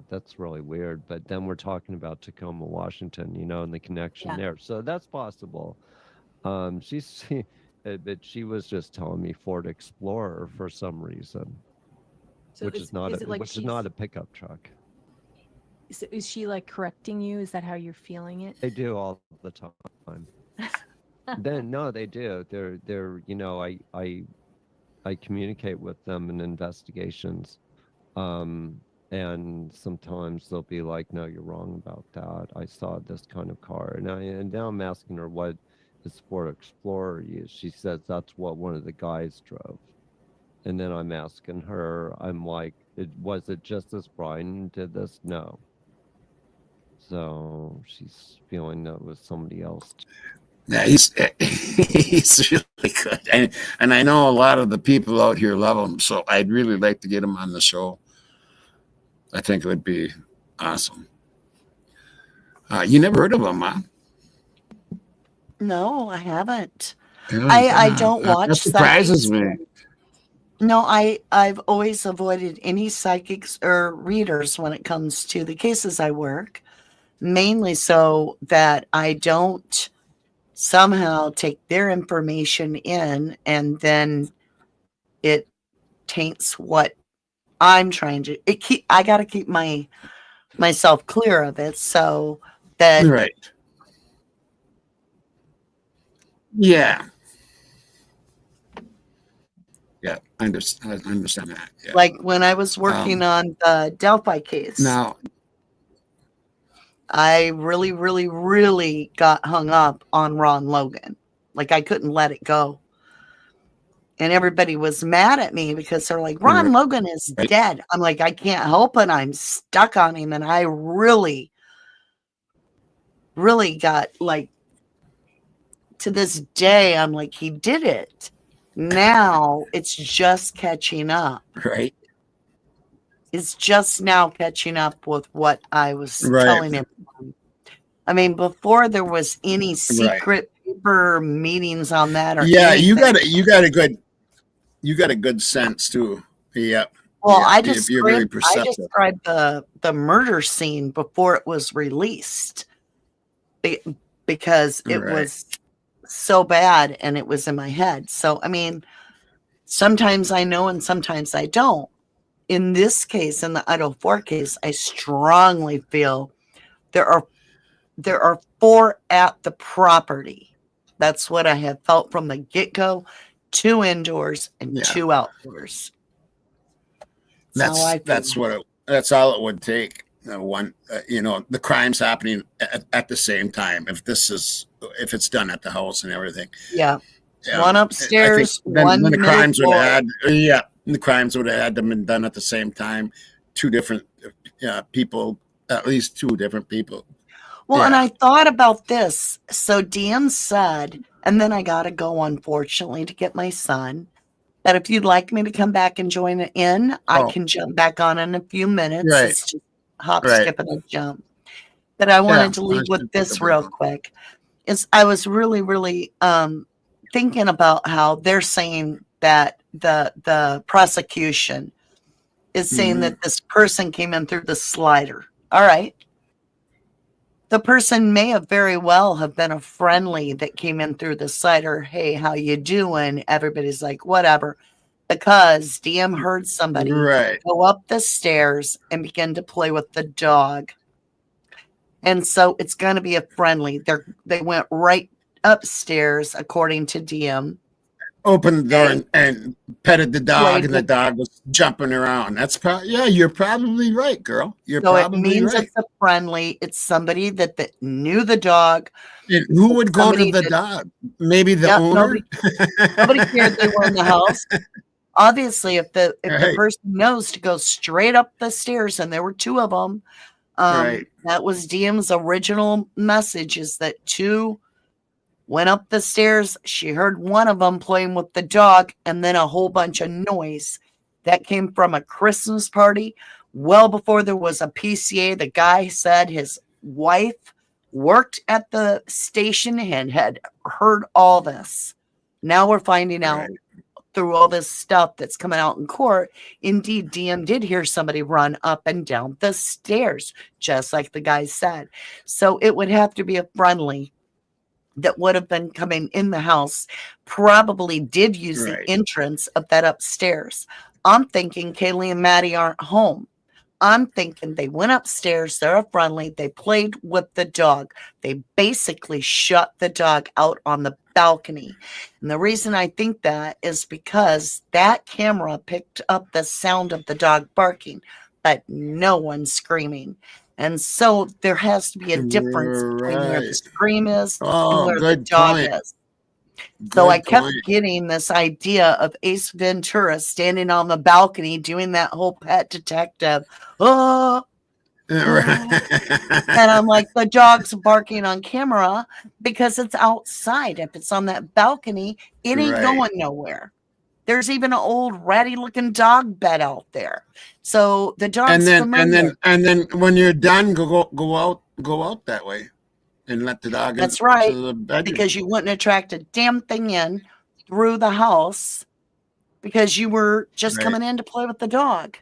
that's really weird. But then we're talking about Tacoma, Washington, and the connection there. So that's possible. But she was just telling me Ford Explorer for some reason, So which is not a pickup truck. So is she like correcting you? Is that how you're feeling it? They do all the time. Then no, they do. They're I communicate with them in investigations. And sometimes they'll be like, no, you're wrong about that. I saw this kind of car. And now I'm asking her what the Sport Explorer is. She says that's what one of the guys drove. And then I'm asking her, I'm like, was it just this Brian did this? No. So she's feeling that it was somebody else. Yeah, he's really good, and I know a lot of the people out here love him. So I'd really like to get him on the show. I think it would be awesome. You never heard of him, huh? No, I haven't. Yeah, I don't watch that surprises psychics. me. No, I've always avoided any psychics or readers when it comes to the cases I work, mainly so that I don't somehow take their information in and then it taints what I'm trying to I got to keep myself clear of it so that Right. Yeah. Yeah, I understand that. Yeah. like when I was working on the Delphi case. Now, I really, really, really got hung up on Ron Logan. Like I couldn't let it go. And everybody was mad at me because they're like, Ron Logan is dead. I'm like, I can't help it. I'm stuck on him. And I really, really got like, to this day, I'm like, he did it. Now it's just catching up. right. It's just now catching up with what I was telling him. I mean, before there was any secret paper meetings on that, or anything. you got a good sense too. Yeah. Well, yeah, you're very perceptive. I described the murder scene before it was released because it was so bad and it was in my head. So, I mean, sometimes I know and sometimes I don't. In this case, in the Idol 4 case, I strongly feel there are 4 at the property. That's what I have felt from the get-go. 2 indoors and 2 outdoors. That's all it would take. The crime's happening at the same time. If it's done at the house and everything. Yeah. One upstairs, one the crimes would have had. Yeah. The crimes would have had them been done at the same time. 2 different people, at least 2 different people. Well, and I thought about this. So DM said, and then I got to go, unfortunately, to get my son, that if you'd like me to come back and join in, I can jump back on in a few minutes. Right. It's just hop, skip, and a jump. But I wanted to leave with this real quick. I was really, really thinking about how they're saying that the prosecution is saying that this person came in through the slider. All right. The person may have very well have been a friendly that came in through the slider. Hey, how you doing? Everybody's like, whatever. Because DM heard somebody go up the stairs and begin to play with the dog. And so it's going to be a friendly. They went right upstairs, according to DM. Opened the door and petted the dog, and the dog was jumping around. That's you're probably right, girl. You're probably right. So it means it's a friendly. It's somebody that knew the dog. And who would go to the dog? Maybe the owner? Nobody cared they were in the house. Obviously, if the person knows to go straight up the stairs, and there were 2 of them, that was DM's original message, is that 2 went up the stairs. She heard one of them playing with the dog, and then a whole bunch of noise that came from a Christmas party. Well before there was a PCA, the guy said his wife worked at the station and had heard all this. Now we're finding out through all this stuff that's coming out in court. Indeed, DM did hear somebody run up and down the stairs, just like the guy said. So it would have to be a friendly that would have been coming in the house, probably did use the entrance of that upstairs. I'm thinking Kaylee and Maddie aren't home. I'm thinking they went upstairs, they're friendly, they played with the dog. They basically shut the dog out on the balcony. And the reason I think that is because that camera picked up the sound of the dog barking, but no one screaming. And so there has to be a difference between where the Right. scream is and Oh, where the good dog point. is. So I Good kept point. getting this idea of Ace Ventura standing on the balcony doing that whole pet detective. Oh, and I'm like, the dog's barking on camera because it's outside. If it's on that balcony, it ain't Right. going nowhere. There's even an old ratty looking dog bed out there. So the dog's familiar. And then when you're done, go out that way and let the dog That's into right. the bedroom. Because you wouldn't attract a damn thing in through the house because you were just Right. coming in to play with the dog.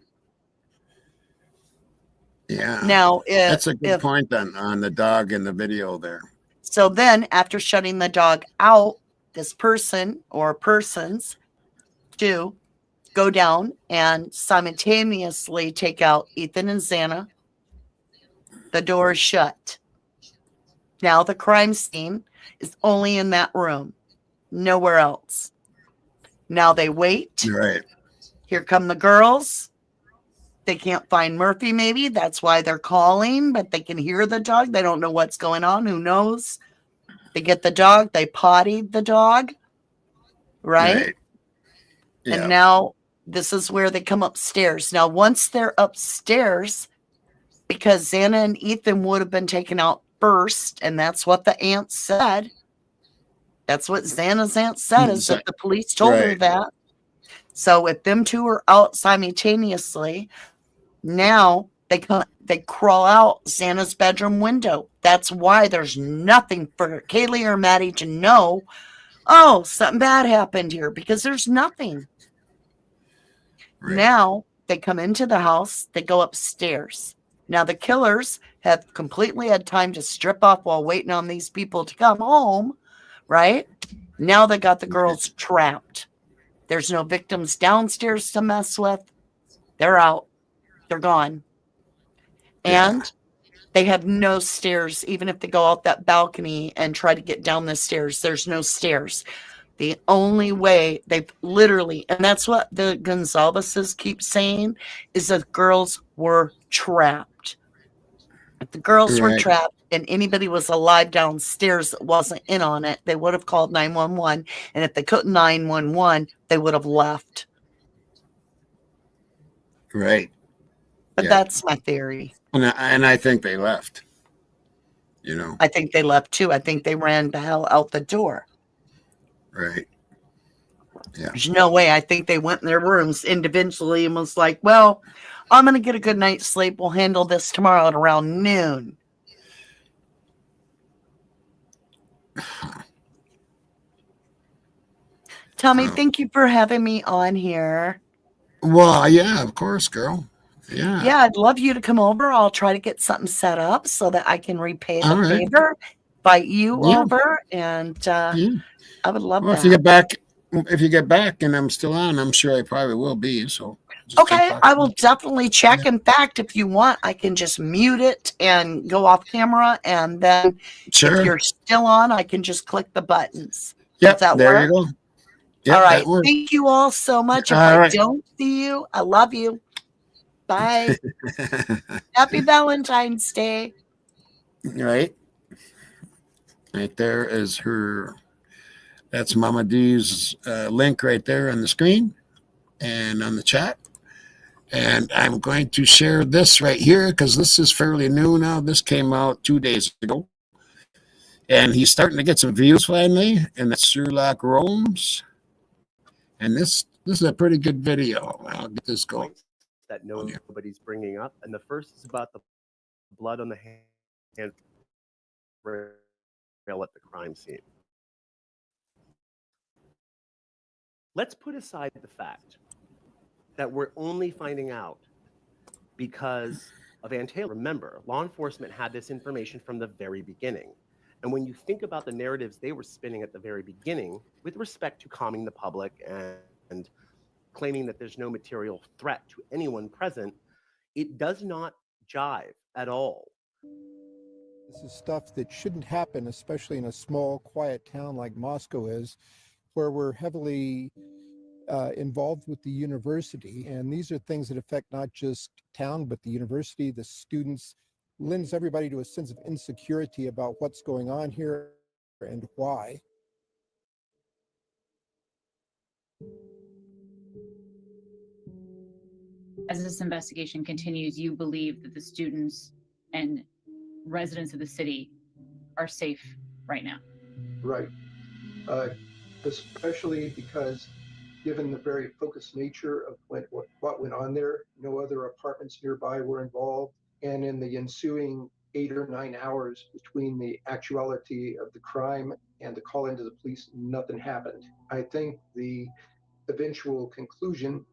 Yeah. Now, That's a good if point then on the dog in the video there. so, then after shutting the dog out, this person or persons do go down and simultaneously take out Ethan and Xana. The door is shut. Now the crime scene is only in that room, nowhere else. Now they wait. Right. Here come the girls. They can't find Murphy, maybe. That's why they're calling, but they can hear the dog. They don't know what's going on. Who knows? They get the dog. They pottied the dog. Right? Right. Yeah. And now this is where they come upstairs. Now, once they're upstairs, because Xana and Ethan would have been taken out first, and that's what the aunt said. That's what Xana's aunt said, is that the police told her Right. that. So if them two are out simultaneously, now they crawl out Xana's bedroom window. That's why there's nothing for Kaylee or Maddie to know, oh, something bad happened here, because there's nothing. Right. Now they come into the house, they go upstairs. Now the killers have completely had time to strip off while waiting on these people to come home, right? Now they got the girls trapped. There's no victims downstairs to mess with. They're out. They're gone. And they have no stairs. Even if they go out that balcony and try to get down the stairs, there's no stairs. The only way they've literally, and that's what the Gonzaleses keep saying, is that girls were trapped. If the girls were trapped and anybody was alive downstairs that wasn't in on it, they would have called 911. And if they couldn't 911, they would have left. Right. But that's my theory. And I think they left. You know. I think they left too. I think they ran the hell out the door. Right. Yeah. There's no way. I think they went in their rooms individually and was like, well, I'm going to get a good night's sleep. We'll handle this tomorrow at around noon. Tommy, thank you for having me on here. Well, yeah, of course, girl. Yeah. Yeah, I'd love you to come over. I'll try to get something set up so that I can repay the favor, invite you over, and I would love that. If you get back and I'm still on, I'm sure I probably will be. So okay, I will definitely check. Yeah. In fact, if you want, I can just mute it and go off camera, and then if you're still on, I can just click the buttons. Yeah, there you go. Yep, all right. Thank you all so much. If I don't see you, I love you. Bye. Happy Valentine's Day. Right. Right there is her. That's Mama D's link right there on the screen and on the chat. And I'm going to share this right here because this is fairly new now. This came out 2 days ago. And he's starting to get some views finally. And that's Sherlock RS. And this is a pretty good video. I'll get this going. That nobody's bringing up. And the first is about the blood on the hand rail at the crime scene. Let's put aside the fact that we're only finding out because of Ann Taylor. Remember, law enforcement had this information from the very beginning. And when you think about the narratives they were spinning at the very beginning with respect to calming the public and claiming that there's no material threat to anyone present, It does not jive at all. This is stuff that shouldn't happen, especially in a small, quiet town like Moscow is, where we're heavily involved with the university. And these are things that affect not just town, but the university, the students, lends everybody to a sense of insecurity about what's going on here and why. As this investigation continues, you believe that the students and residents of the city are safe right now? Right. Especially because given the very focused nature of what went on there, no other apartments nearby were involved. And in the ensuing 8 or 9 hours between the actuality of the crime and the call into the police, nothing happened. I think the eventual conclusion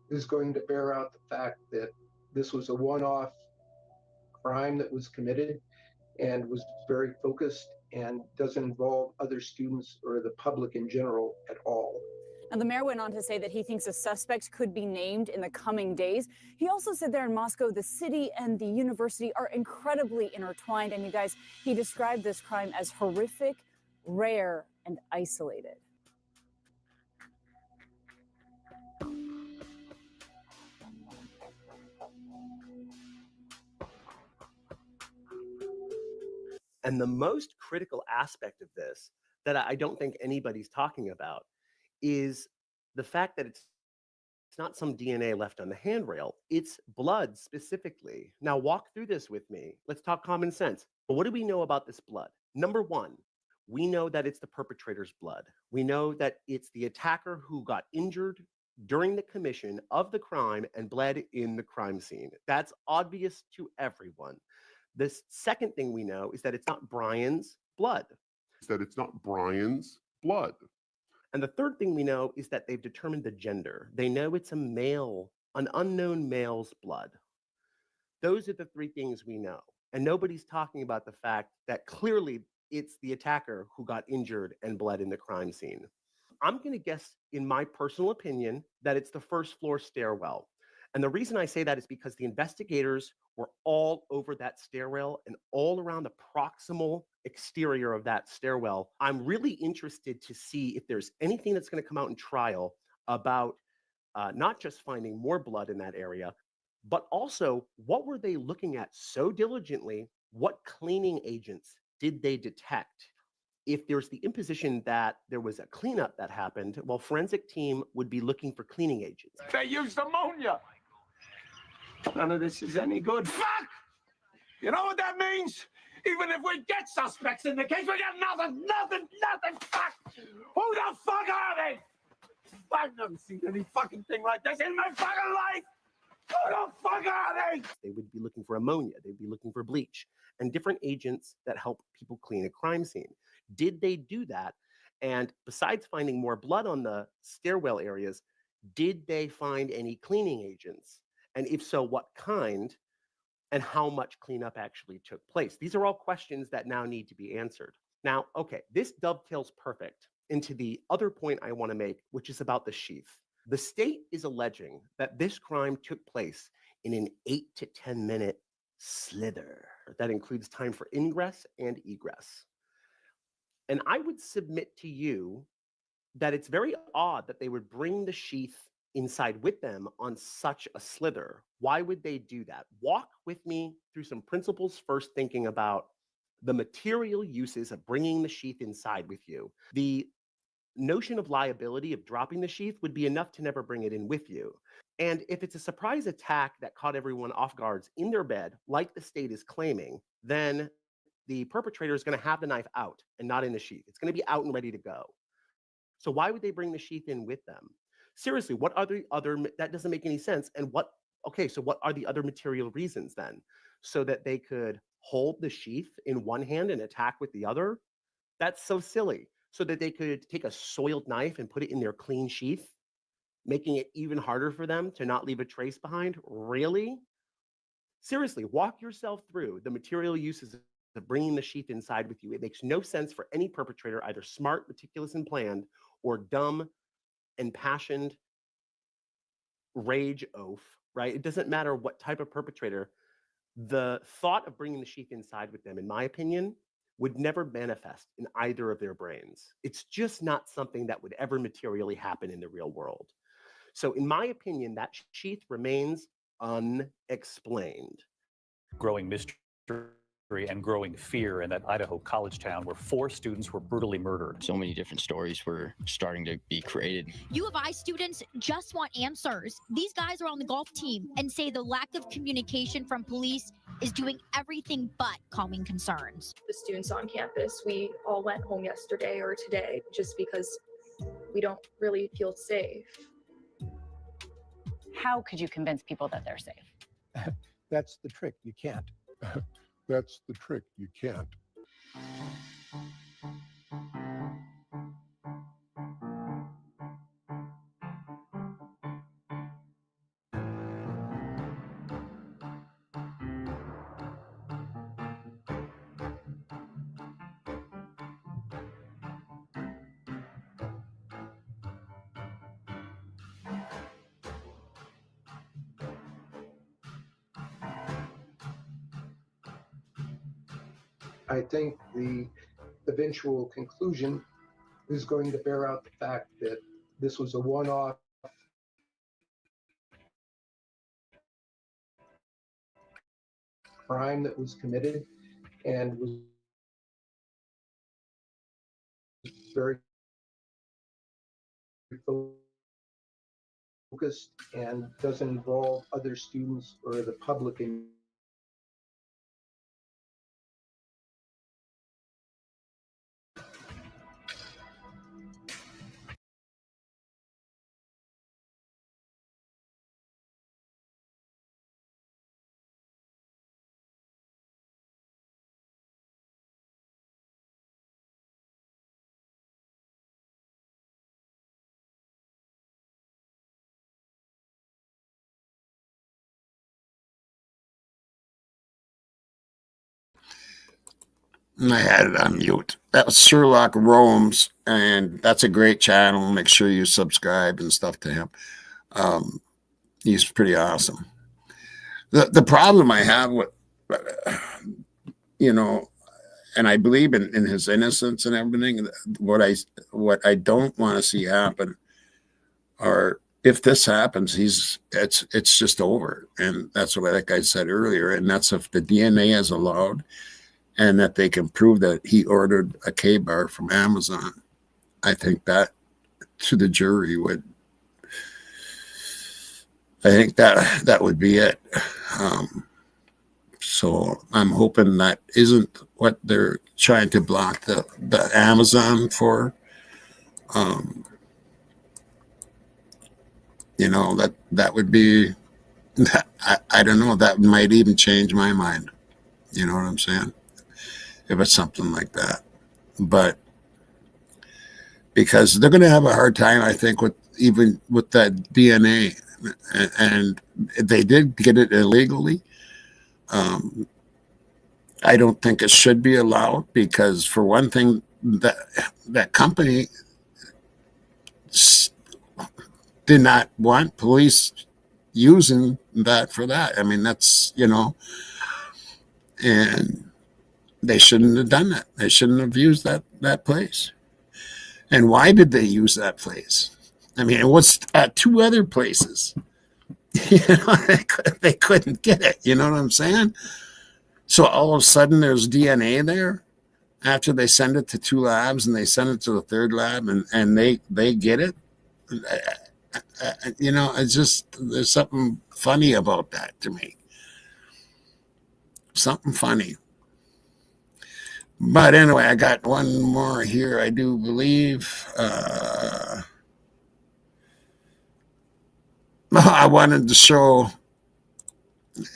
is going to bear out the fact that this was a one-off crime that was committed and was very focused and doesn't involve other students or the public in general at all. And the mayor went on to say that he thinks a suspect could be named in the coming days. He also said there in Moscow, the city and the university are incredibly intertwined. And you guys, he described this crime as horrific, rare, and isolated. And the most critical aspect of this that I don't think anybody's talking about is the fact that it's not some DNA left on the handrail. It's blood specifically. Now walk through this with me. Let's talk common sense. But what do we know about this blood? Number one, we know that it's the perpetrator's blood. We know that it's the attacker who got injured during the commission of the crime and bled in the crime scene. That's obvious to everyone. The second thing we know is that it's not Brian's blood. And the third thing we know is that they've determined the gender. They know it's a male, an unknown male's blood. Those are the three things we know. And nobody's talking about the fact that clearly it's the attacker who got injured and bled in the crime scene. I'm going to guess, in my personal opinion, that it's the first floor stairwell. And the reason I say that is because the investigators were all over that stairwell and all around the proximal exterior of that stairwell. I'm really interested to see if there's anything that's going to come out in trial about not just finding more blood in that area, but also what were they looking at so diligently? What cleaning agents did they detect? If there's the imposition that there was a cleanup that happened, well, forensic team would be looking for cleaning agents. They used ammonia. None of this is any good. Fuck! You know what that means? Even if we get suspects in the case, we got nothing. Fuck! Who the fuck are they? I've never seen any fucking thing like this in my fucking life. Who the fuck are they? They would be looking for ammonia. They'd be looking for bleach and different agents that help people clean a crime scene. Did they do that? And besides finding more blood on the stairwell areas, did they find any cleaning agents? And if so, what kind and how much cleanup actually took place? These are all questions that now need to be answered. Now, okay, this dovetails perfect into the other point I want to make, which is about the sheath. The state is alleging that this crime took place in an 8 to 10 minute slither. That includes time for ingress and egress. And I would submit to you that it's very odd that they would bring the sheath inside with them on such a slither. Why would they do that? Walk with me through some principles first, thinking about the material uses of bringing the sheath inside with you. The notion of liability of dropping the sheath would be enough to never bring it in with you. And if it's a surprise attack that caught everyone off guard in their bed, like the state is claiming, then the perpetrator is going to have the knife out and not in the sheath. It's going to be out and ready to go. So why would they bring the sheath in with them? Seriously, what are the other, that doesn't make any sense. And what are the other material reasons then? So that they could hold the sheath in one hand and attack with the other? That's so silly. So that they could take a soiled knife and put it in their clean sheath, making it even harder for them to not leave a trace behind? Really? Seriously, walk yourself through the material uses of bringing the sheath inside with you. It makes no sense for any perpetrator, either smart, meticulous, and planned, or dumb, impassioned, rage oaf, right? It doesn't matter what type of perpetrator. The thought of bringing the sheath inside with them, in my opinion, would never manifest in either of their brains. It's just not something that would ever materially happen in the real world. So in my opinion, that sheath remains unexplained. Growing mystery and growing fear in that Idaho college town where 4 students were brutally murdered. So many different stories were starting to be created. U of I students just want answers. These guys are on the golf team and say the lack of communication from police is doing everything but calming concerns. The students on campus, we all went home yesterday or today just because we don't really feel safe. How could you convince people that they're safe? That's the trick. You can't. That's the trick. You can't. I think the eventual conclusion is going to bear out the fact that this was a one-off crime that was committed and was very focused and doesn't involve other students or the public in I had it on mute. That was Sherlock Rome's, and that's a great channel. Make sure you subscribe and stuff to him. He's pretty awesome. The problem I have with, and I believe in his innocence and everything. What I don't want to see happen, or if this happens, it's just over, and that's what like I said earlier. And that's if the DNA is allowed. And that they can prove that he ordered a K-bar from Amazon. I think that to the jury that would be it. So I'm hoping that isn't what they're trying to block the Amazon for. That would be, I don't know, that might even change my mind. You know what I'm saying? If it's something like that. But because they're going to have a hard time, I think, with that DNA. And they did get it illegally. I don't think it should be allowed because, for one thing, that company did not want police using that for that. I mean, that's, and they shouldn't have done that. They shouldn't have used that place. And why did they use that place? I mean, it was at 2 other places. They couldn't get it. You know what I'm saying? So all of a sudden there's DNA there after they send it to 2 labs and they send it to the 3rd lab and they get it. It's just, there's something funny about that to me. Something funny. But anyway, I got one more here, I do believe. I wanted to show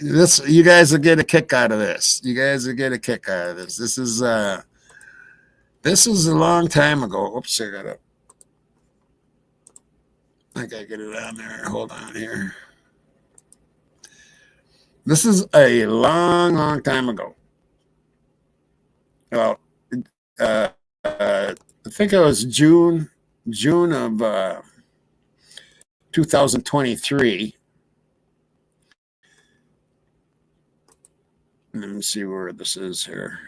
this. You guys will get a kick out of this. This is a long time ago. Oops, I gotta get it on there. Hold on here. This is a long time ago. Well, I think it was June of 2023. Let me see where this is here.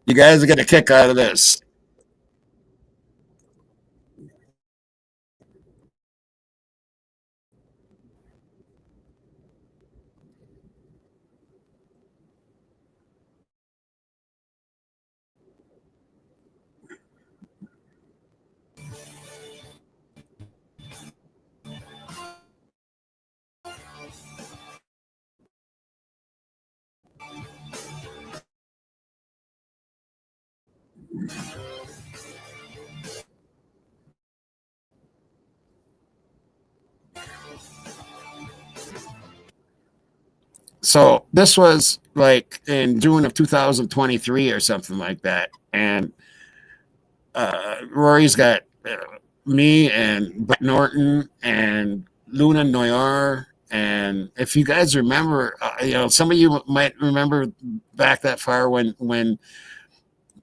You guys get a kick out of this. So this was like in June of 2023 or something like that. And Rory's got me and Brett Norton and Luna Noir. And if you guys remember, some of you might remember back that far when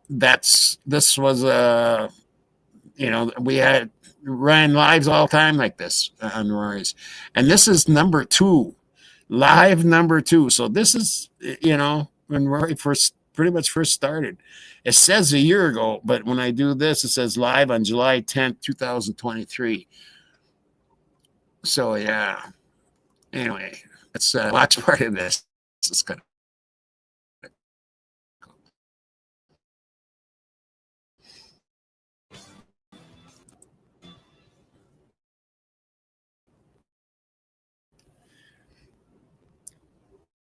this was we had ran lives all the time like this on Rory's, and this is number 2. Live number 2. So this is, when Rory pretty much first started. It says a year ago, but when I do this, it says live on July 10th, 2023. So yeah. Anyway, let's watch part of this. It's kind of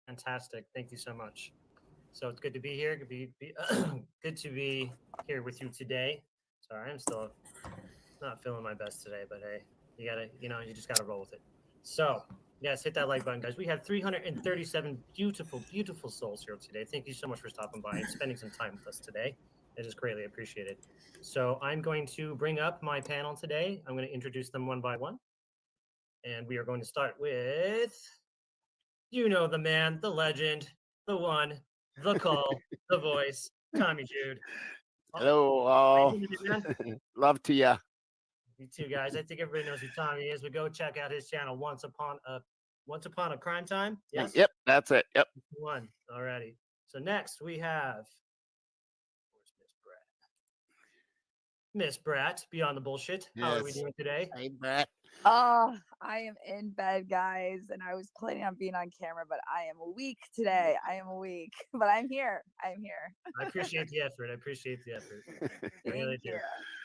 Fantastic. Thank you so much. So it's good to be here. Good to be here with you today. Sorry, I'm still not feeling my best today, but hey, you just gotta roll with it. So yes, hit that like button, guys. We have 337 beautiful, beautiful souls here today. Thank you so much for stopping by and spending some time with us today. It is greatly appreciated. So I'm going to bring up my panel today. I'm going to introduce them one by one. And we are going to start with, the man, the legend, the one, the call, the voice, Tommy Jude. Hello, all. Love to ya. You too, guys. I think everybody knows who Tommy is. But go check out his channel, Once Upon a Crime Time. Yes. Yep, that's it. Yep. One. Alrighty. So next we have Miss Brat, Beyond the Bullshit. How are we doing today? Hey, Brat. Oh, I am in bed, guys, and I was planning on being on camera, but I am weak today. But I'm here. I appreciate the effort. I really do.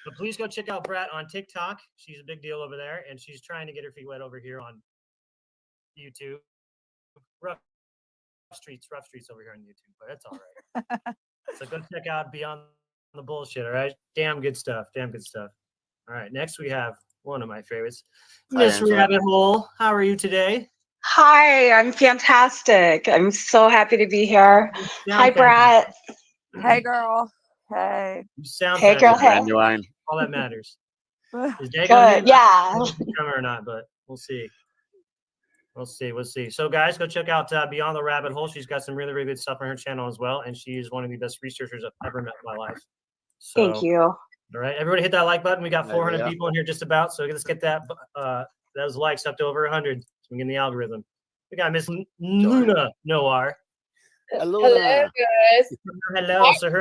But please go check out Brat on TikTok. She's a big deal over there, and she's trying to get her feet wet over here on YouTube. Rough streets over here on YouTube, but that's all right. So go check out Beyond the Bullshit. All right, damn good stuff. All right, next we have one of my favorites, Miss Rabbit Hole. How are you today? Hi, I'm fantastic. I'm so happy to be here. Hi, Brat. Hey, girl. Hey. You sound hey, girl. Hey. All that matters. Is Jay Good. Yeah. Or not, but we'll see. We'll see. So, guys, go check out Beyond the Rabbit Hole. She's got some really, really good stuff on her channel as well, and she's one of the best researchers I've ever met in my life. So, thank you. All right, everybody hit that like button. We got 400 people in here just about, so let's get those likes up to over 100 so we get in the algorithm. We got Miss Luna Noir. Hello, guys. Hello. So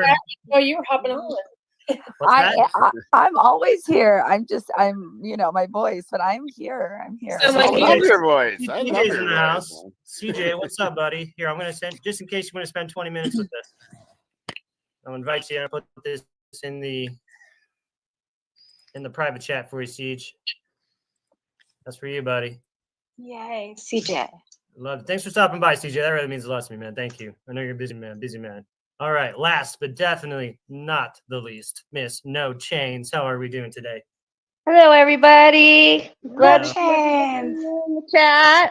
Oh, you were hopping on. I'm always here. I'm my voice, but I'm here. I love your voice. I love CJ's your in the house. voice. CJ, what's up, buddy? Here, I'm going to send, just in case you want to spend 20 minutes with this. I'll invite you. I'll put this in the private chat for you, Siege. That's for you, buddy. Yay, CJ. Love it. Thanks for stopping by, CJ. That really means a lot to me, man. Thank you. I know you're a busy man. All right. Last but definitely not the least, Miss No Chains. How are we doing today? Hello, everybody. No Chains. Chat.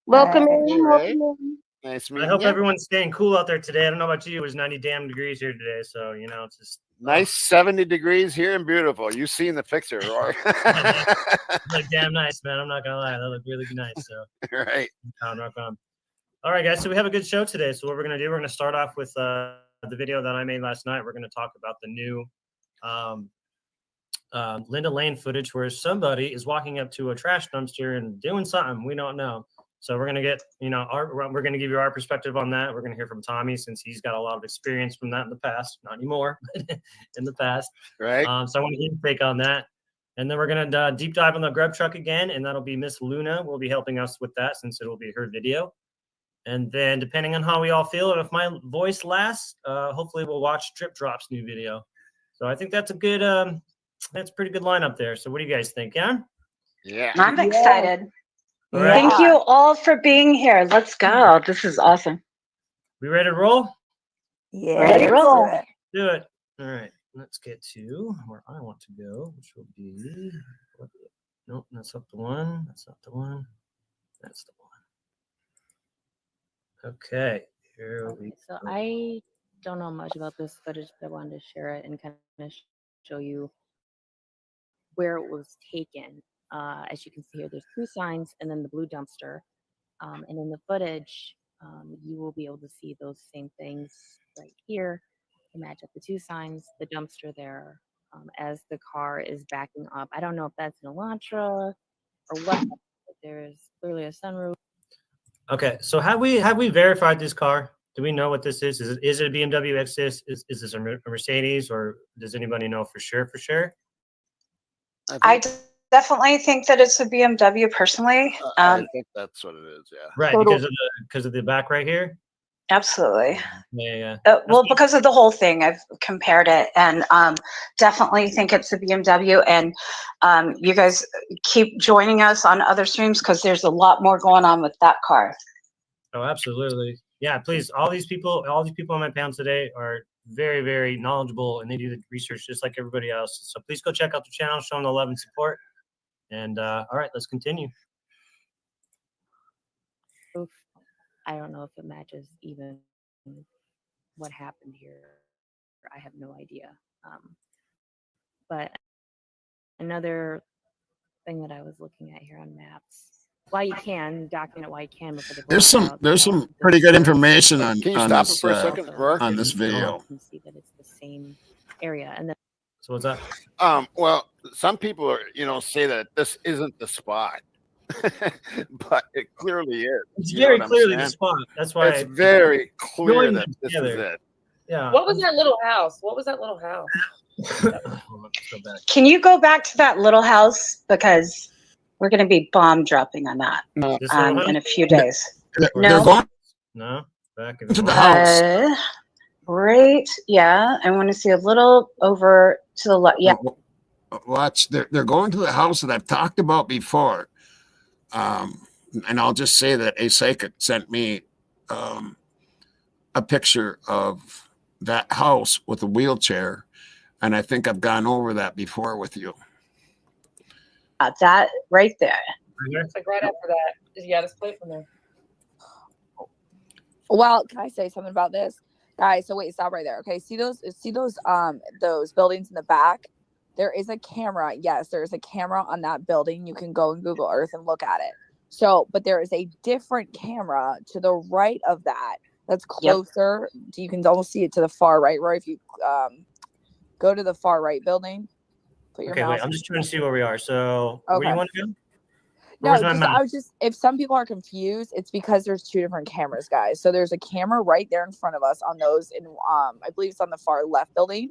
Welcome in. Nice I hope everyone's staying cool out there today. I don't know about you. It was 90 damn degrees here today. So, it's just nice 70 degrees here and beautiful. You've seen the picture, Roy. Look damn nice, man. I'm not going to lie. That looked really nice. So, right. Rock on. All right, guys. So we have a good show today. So what we're going to do, we're going to start off with the video that I made last night. We're going to talk about the new Linda Lane footage where somebody is walking up to a trash dumpster and doing something we don't know. So we're gonna get, we're gonna give you our perspective on that. We're gonna hear from Tommy since he's got a lot of experience from that in the past, not anymore, but in the past. Right. So I want to get your take on that, and then we're gonna deep dive on the grub truck again, and that'll be Miss Luna will be helping us with that since it will be her video. And then depending on how we all feel, and if my voice lasts, hopefully we'll watch Drip Drop's new video. So I think that's a good, that's a pretty good lineup there. So what do you guys think? Yeah. Yeah. I'm excited. All right. Thank you all for being here. Let's go. This is awesome. We ready to roll? Yeah. Ready to roll. Do it. All right. Let's get to where I want to go, which will be. Nope, that's not the one. That's not the one. That's the one. Okay. Here we So go. I don't know much about this footage, but I wanted to share it and kind of show you where it was taken. As you can see here, there's 2 signs and then the blue dumpster. And in the footage, you will be able to see those same things right here. You match up the 2 signs, the dumpster there, as the car is backing up. I don't know if that's an Elantra or what. But there's clearly a sunroof. Okay, so have we verified this car? Do we know what this is? Is it a BMW X6? Is this a Mercedes, or does anybody know for sure? For sure. I definitely think that it's a BMW personally. I think that's what it is. Yeah. Right, because of the back right here. Absolutely. Yeah. Well, because of the whole thing, I've compared it, and definitely think it's a BMW. And you guys keep joining us on other streams because there's a lot more going on with that car. Oh, absolutely. Yeah, please. All these people on my panel today are very, very knowledgeable, and they do the research just like everybody else. So please go check out the channel, show them the love and support. And all right, let's continue. Oof. I don't know if it matches even what happened here. I have no idea. But another thing that I was looking at here on maps, why you can document why you can before they There's some pretty good information on Can you stop this it for a second, Rourke? on this video. You can see that it's the same area, and then So what's up? Well, some people are, say that this isn't the spot, but it clearly is. It's You know very what I'm clearly the saying? spot. That's why It's very clear join that them this together. is it. Yeah. What was that little house? What was that little house? Can you go back to that little house, because we're going to be bomb dropping on that in a few days. They're going No, back to the house. Right. Yeah. I want to see a little over to the left. Yeah. Watch, they're going to the house that I've talked about before. And I'll just say that Asaka sent me a picture of that house with a wheelchair, and I think I've gone over that before with you. That right there. It's like right after that. Yeah, just play it from there. Well, can I say something about this, guys? So wait, stop right there. Okay, see those buildings in the back? There is a camera. Yes, there is a camera on that building. You can go in Google Earth and look at it. So, but there is a different camera to the right of that. That's closer. Yep. You can almost see it to the far right. Right, if you go to the far right building. Put your okay, mouse. wait. I'm just trying to see where we are. So, Okay. where do you want to go? No, I was just, if some people are confused, it's because there's 2 different cameras, guys. So there's a camera right there in front of us on those in I believe it's on the far left building.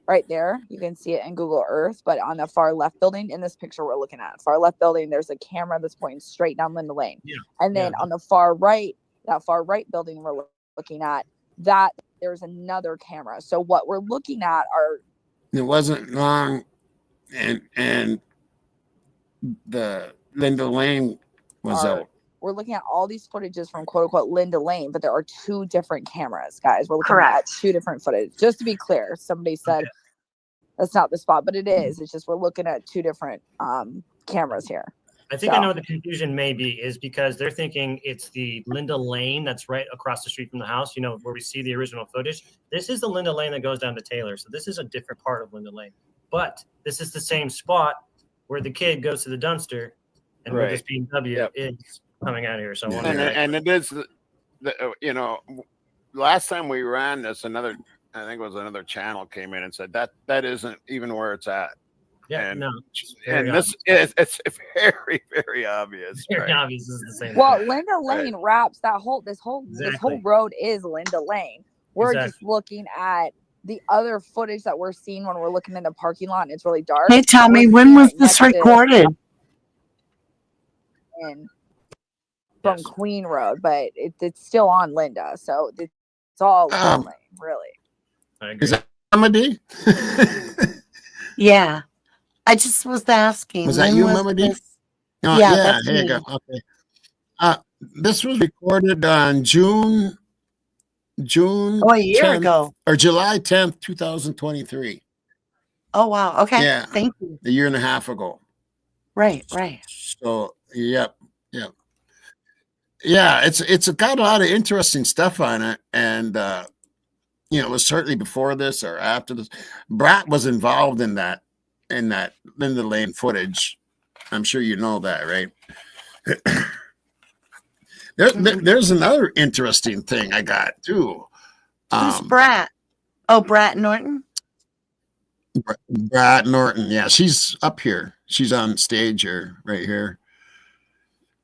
Right there. You can see it in Google Earth, but on the far left building in this picture we're looking at. Far left building, there's a camera that's pointing straight down Linda Lane. Yeah. And then on the far right, that far right building we're looking at, that there's another camera. So what we're looking at are it wasn't long and the Linda Lane was out. We're looking at all these footages from quote unquote Linda Lane, but there are 2 different cameras, guys. We're looking at 2 different footage. Just to be clear, somebody said that's not the spot, but it is. It's just we're looking at 2 different cameras here. I think I know what the confusion may be is because they're thinking it's the Linda Lane that's right across the street from the house, where we see the original footage. This is the Linda Lane that goes down to Taylor. So this is a different part of Linda Lane. But this is the same spot where the kid goes to the dumpster and where this BMW is coming out here. So and it is the last time we ran this, another I think it was another channel came in and said that isn't even where it's at. Yeah, and, no, and this is it's very, very obvious. Very right? obvious is the same. Well, thing. Linda Lane wraps that whole this whole Exactly. road is Linda Lane. We're just Exactly. looking at the other footage that we're seeing when we're looking in the parking lot and it's really dark. Hey, Tommy, We're when seeing was it this next to- recorded? in from Queen Road, but it's still on Linda, so it's all Linda Lane, really. I agree. Is that comedy? Yeah. I just was asking. Was that when you, was Mama D? this? Oh, Yeah, yeah, that's there you me. go. Okay. This was recorded on June Oh, a year 10th, ago. or July 10th, 2023. Oh, wow. Okay. Yeah. Thank you. A year and a half ago. Right, right. So, yep. Yeah, it's got a lot of interesting stuff on it. And, it was certainly before this or after this. Brat was involved in that Linda Lane footage. I'm sure you know that, right? There's another interesting thing I got too. Who's Brat? Oh, Brat Norton? Brat Norton. Yeah, she's up here. She's on stage here, right here.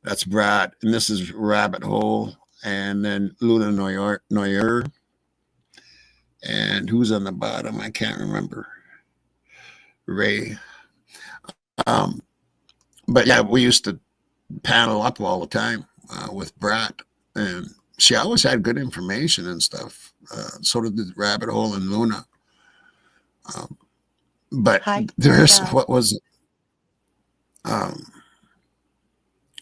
That's Brat, and this is Rabbit Hole, and then Luna Noyer. And who's on the bottom? I can't remember. Ray. But yeah, we used to panel up all the time with Brat, and she always had good information and stuff. So did the Rabbit Hole and Luna. But there's what was it?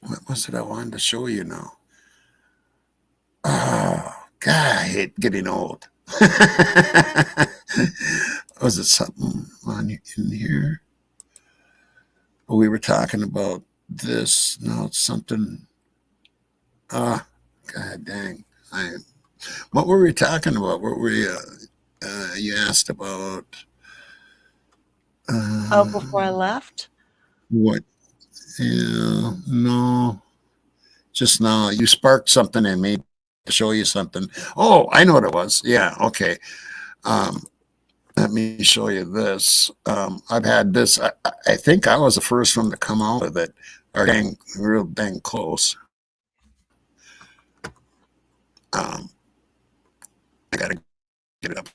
What was it I wanted to show you now? Oh God, I hate getting old. Was it something in here? We were talking about this. No, it's something. God dang. What were we talking about? What were you asked about? Before I left? What? Yeah, no. Just now, you sparked something in me to show you something. Oh, I know what it was. Yeah, okay. Let me show you this. I've had this. I think I was the first one to come out with it, or real dang close. I gotta get it up.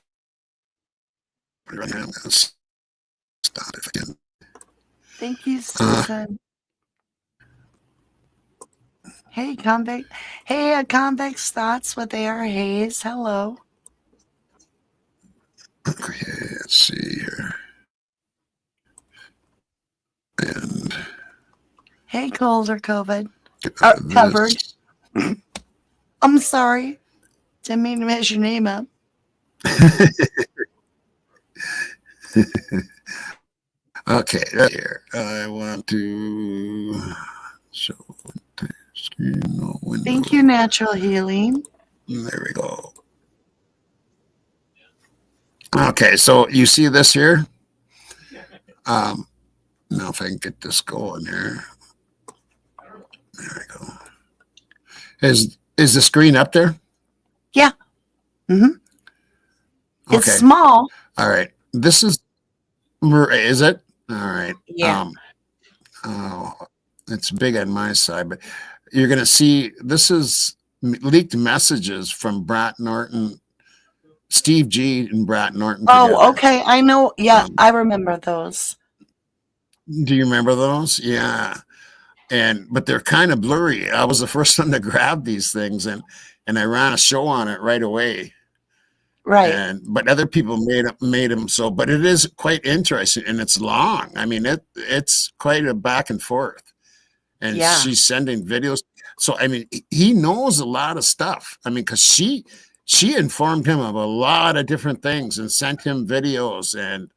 I'm gonna stop it again. Thank you, Susan. Hey, Convict. Hey, Convict's Thoughts with A.R. Hayes. Hello. Okay, let's see here. And hey, cold or COVID. Covered. I'm sorry. Didn't mean to mess your name up. Okay, here. I want to show screen window. Thank you, Natural Healing. There we go. Okay, so you see this here? Now if I can get this going here. There we go. Is the screen up there? Yeah. Mm-hmm. Okay. It's small. All right. This is it? All right. Yeah. Oh, it's big on my side, but you're going to see this is leaked messages from Brat Norton, Steve G and Brat Norton. Oh, together. okay. I know. Yeah, I remember those. Do you remember those? Yeah. But they're kind of blurry. I was the first one to grab these things and I ran a show on it right away. Right. But other people made them so, but it is quite interesting and it's long. I mean, it's quite a back and forth. And Yeah. she's sending videos. So, I mean, he knows a lot of stuff. I mean, because she informed him of a lot of different things and sent him videos. And,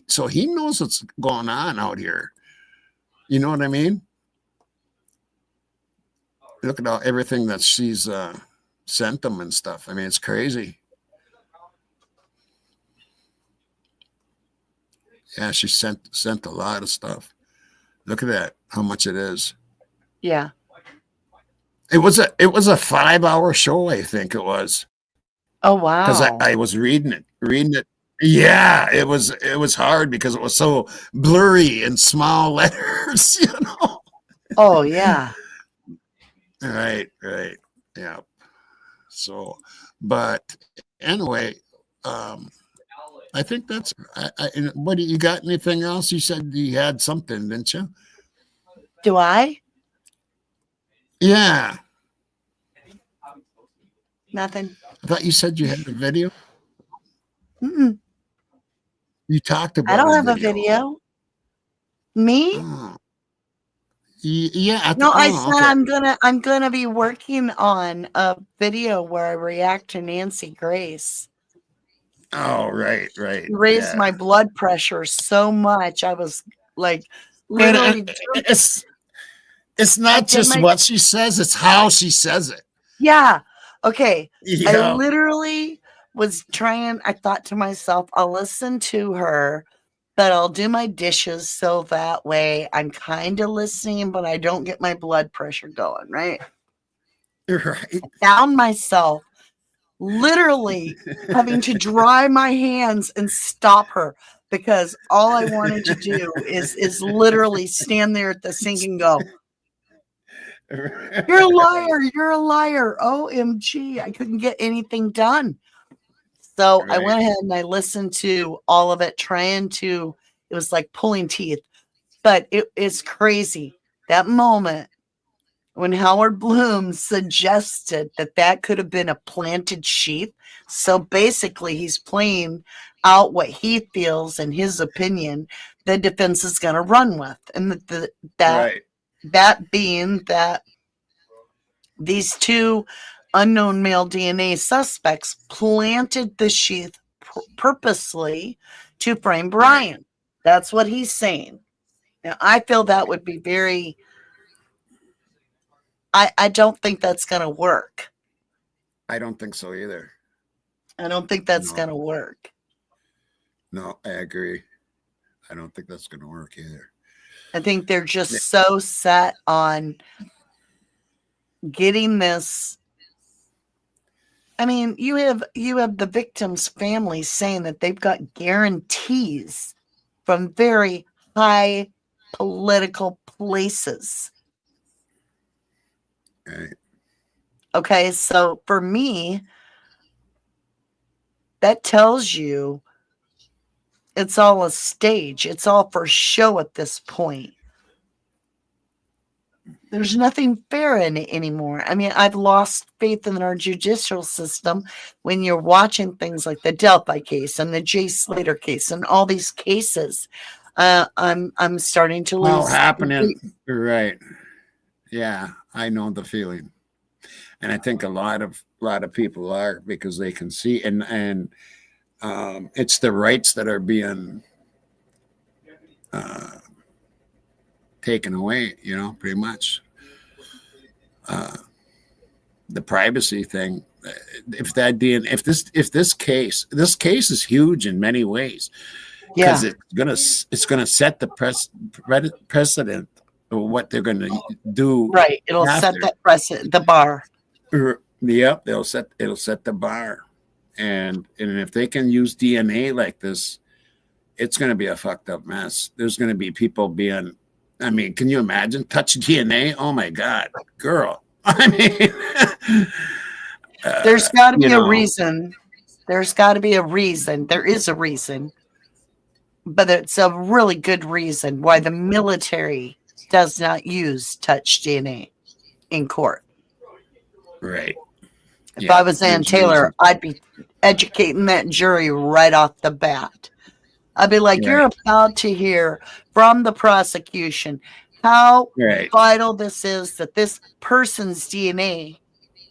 so he knows what's going on out here. You know what I mean? Look at everything that she's sent them and stuff. I mean, it's crazy. Yeah, she sent a lot of stuff. Look at that, how much it is. Yeah. It was a 5-hour show, I think it was. Oh because wow. I was reading it. Yeah, it was hard because it was so blurry and small letters, you know. Oh yeah. Right, yeah. So, but anyway, um, I think that's. And what do you got? Anything else? You said you had something, didn't you? Do I? Yeah, Nothing. I thought you said you had a video. Mm-mm. You talked I about don't a have a video. video. Me? Oh, yeah. No, I Oh, said okay. I'm gonna be working on a video where I react to Nancy Grace. Oh, right. Raised Yeah. my blood pressure so much. I was like And literally it's I not did just my what she says; it's how she says it. yeah. Okay. I Yeah. literally was trying, I thought to myself, I'll listen to her, but I'll do my dishes so that way I'm kind of listening, but I don't get my blood pressure going, right? Right. Found myself literally having to dry my hands and stop her because all I wanted to do is literally stand there at the sink and go, "You're a liar, you're a liar. OMG." I couldn't get anything done. So I Right. went ahead and I listened to all of it, it was like pulling teeth, but it is crazy. That moment when Howard Bloom suggested that that could have been a planted sheath. So basically, he's playing out what he feels, in his opinion, the defense is going to run with. And Right. that being that these two unknown male DNA suspects planted the sheath purposely to frame Brian. That's what he's saying. Now, I feel that would be very, I don't think that's going to work. I don't think so either. I don't think that's No. going to work. No, I agree. I don't think that's going to work either. I think they're just so set on getting this. I mean, you have the victim's family saying that they've got guarantees from very high political places. Right. Okay, so for me, that tells you it's all a stage. It's all for show at this point. There's nothing fair in it anymore. I mean, I've lost faith in our judicial system when you're watching things like the Delphi case and the Jay Slater case and all these cases. I'm starting to All lose. happening. Right. Yeah, I know the feeling. And I think a lot of people are, because they can see, and it's the rights that are being taken away, you know, pretty much. The privacy thing. If this case is huge in many ways, because it's gonna set the precedent of what they're gonna do. Right, it'll set that precedent, the bar. Yep, it'll set the bar, and if they can use DNA like this, it's going to be a fucked up mess. There's going to be people being, I mean, can you imagine touch DNA? Oh my God, girl. I mean, there's got to be a reason. There's got to be a reason. There is a reason, but it's a really good reason why the military does not use touch DNA in court. Right. If I was Ann Taylor, I'd be educating that jury right off the bat. I'd be like, you're about to hear from the prosecution how vital this is, that this person's DNA,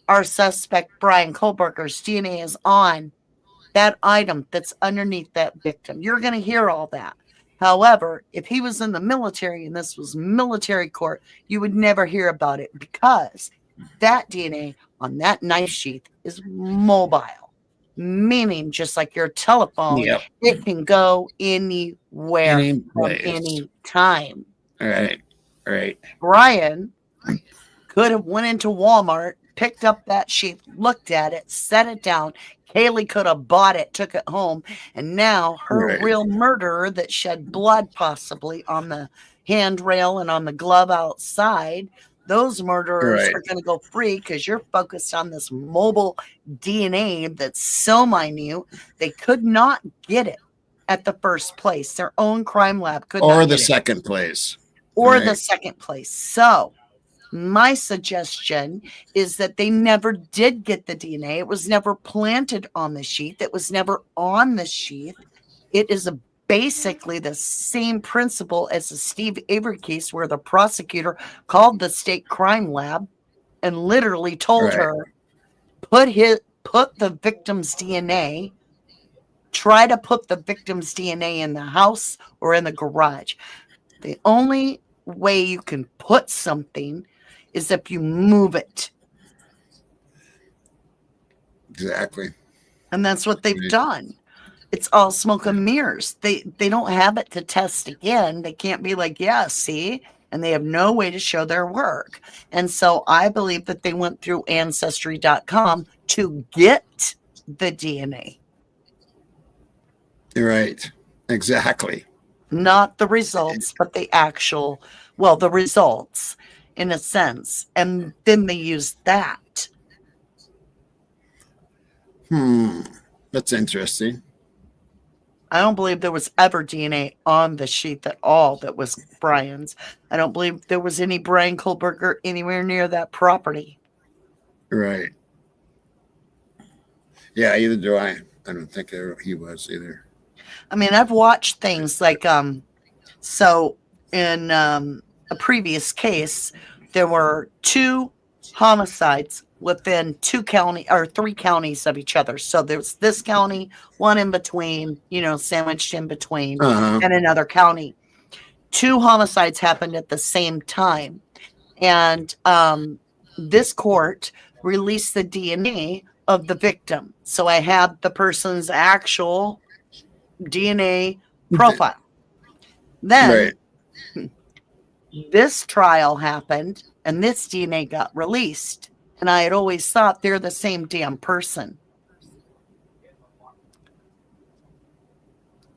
our suspect Brian Kohberger's DNA, is on that item that's underneath that victim. You're going to hear all that. However, if he was in the military and this was military court, you would never hear about it, because that DNA on that knife sheath is mobile, meaning just like your telephone, it can go anywhere from any time. Right. Brian could have went into Walmart, picked up that sheath, looked at it, set it down, Kaylee could have bought it, took it home, and now her Right. real murderer that shed blood possibly on the handrail and on the glove outside, those murderers Right. are going to go free because you're focused on this mobile DNA that's so minute they could not get it at the first place. Their own crime lab could Or not the get it. second place. Or the Right. second place. So my suggestion is that they never did get the DNA. It was never planted on the sheath. It was never on the sheath. It is basically the same principle as the Steve Avery case where the prosecutor called the state crime lab and literally told Right. her, put the victim's DNA, try to put the victim's DNA in the house or in the garage. The only way you can put something is if you move it. Exactly. And that's what they've Right. done. It's all smoke and mirrors. They don't have it to test again. They can't be like, yeah, see? And they have no way to show their work. And so I believe that they went through ancestry.com to get the DNA. Right. Exactly. Not the results, but the the results in a sense. And then they use that. That's interesting. I don't believe there was ever DNA on the sheath at all that was Brian's. I don't believe there was any Brian Kohberger anywhere near that property. Right. Yeah, either do I. I don't think he was either. I mean, I've watched things like, so in a previous case, there were 2 homicides within 3 counties of each other. So there's this county, one in between, sandwiched in between, and another county. 2 homicides happened at the same time. And this court released the DNA of the victim. So I had the person's actual DNA profile. Then this trial happened and this DNA got released. And I had always thought they're the same damn person.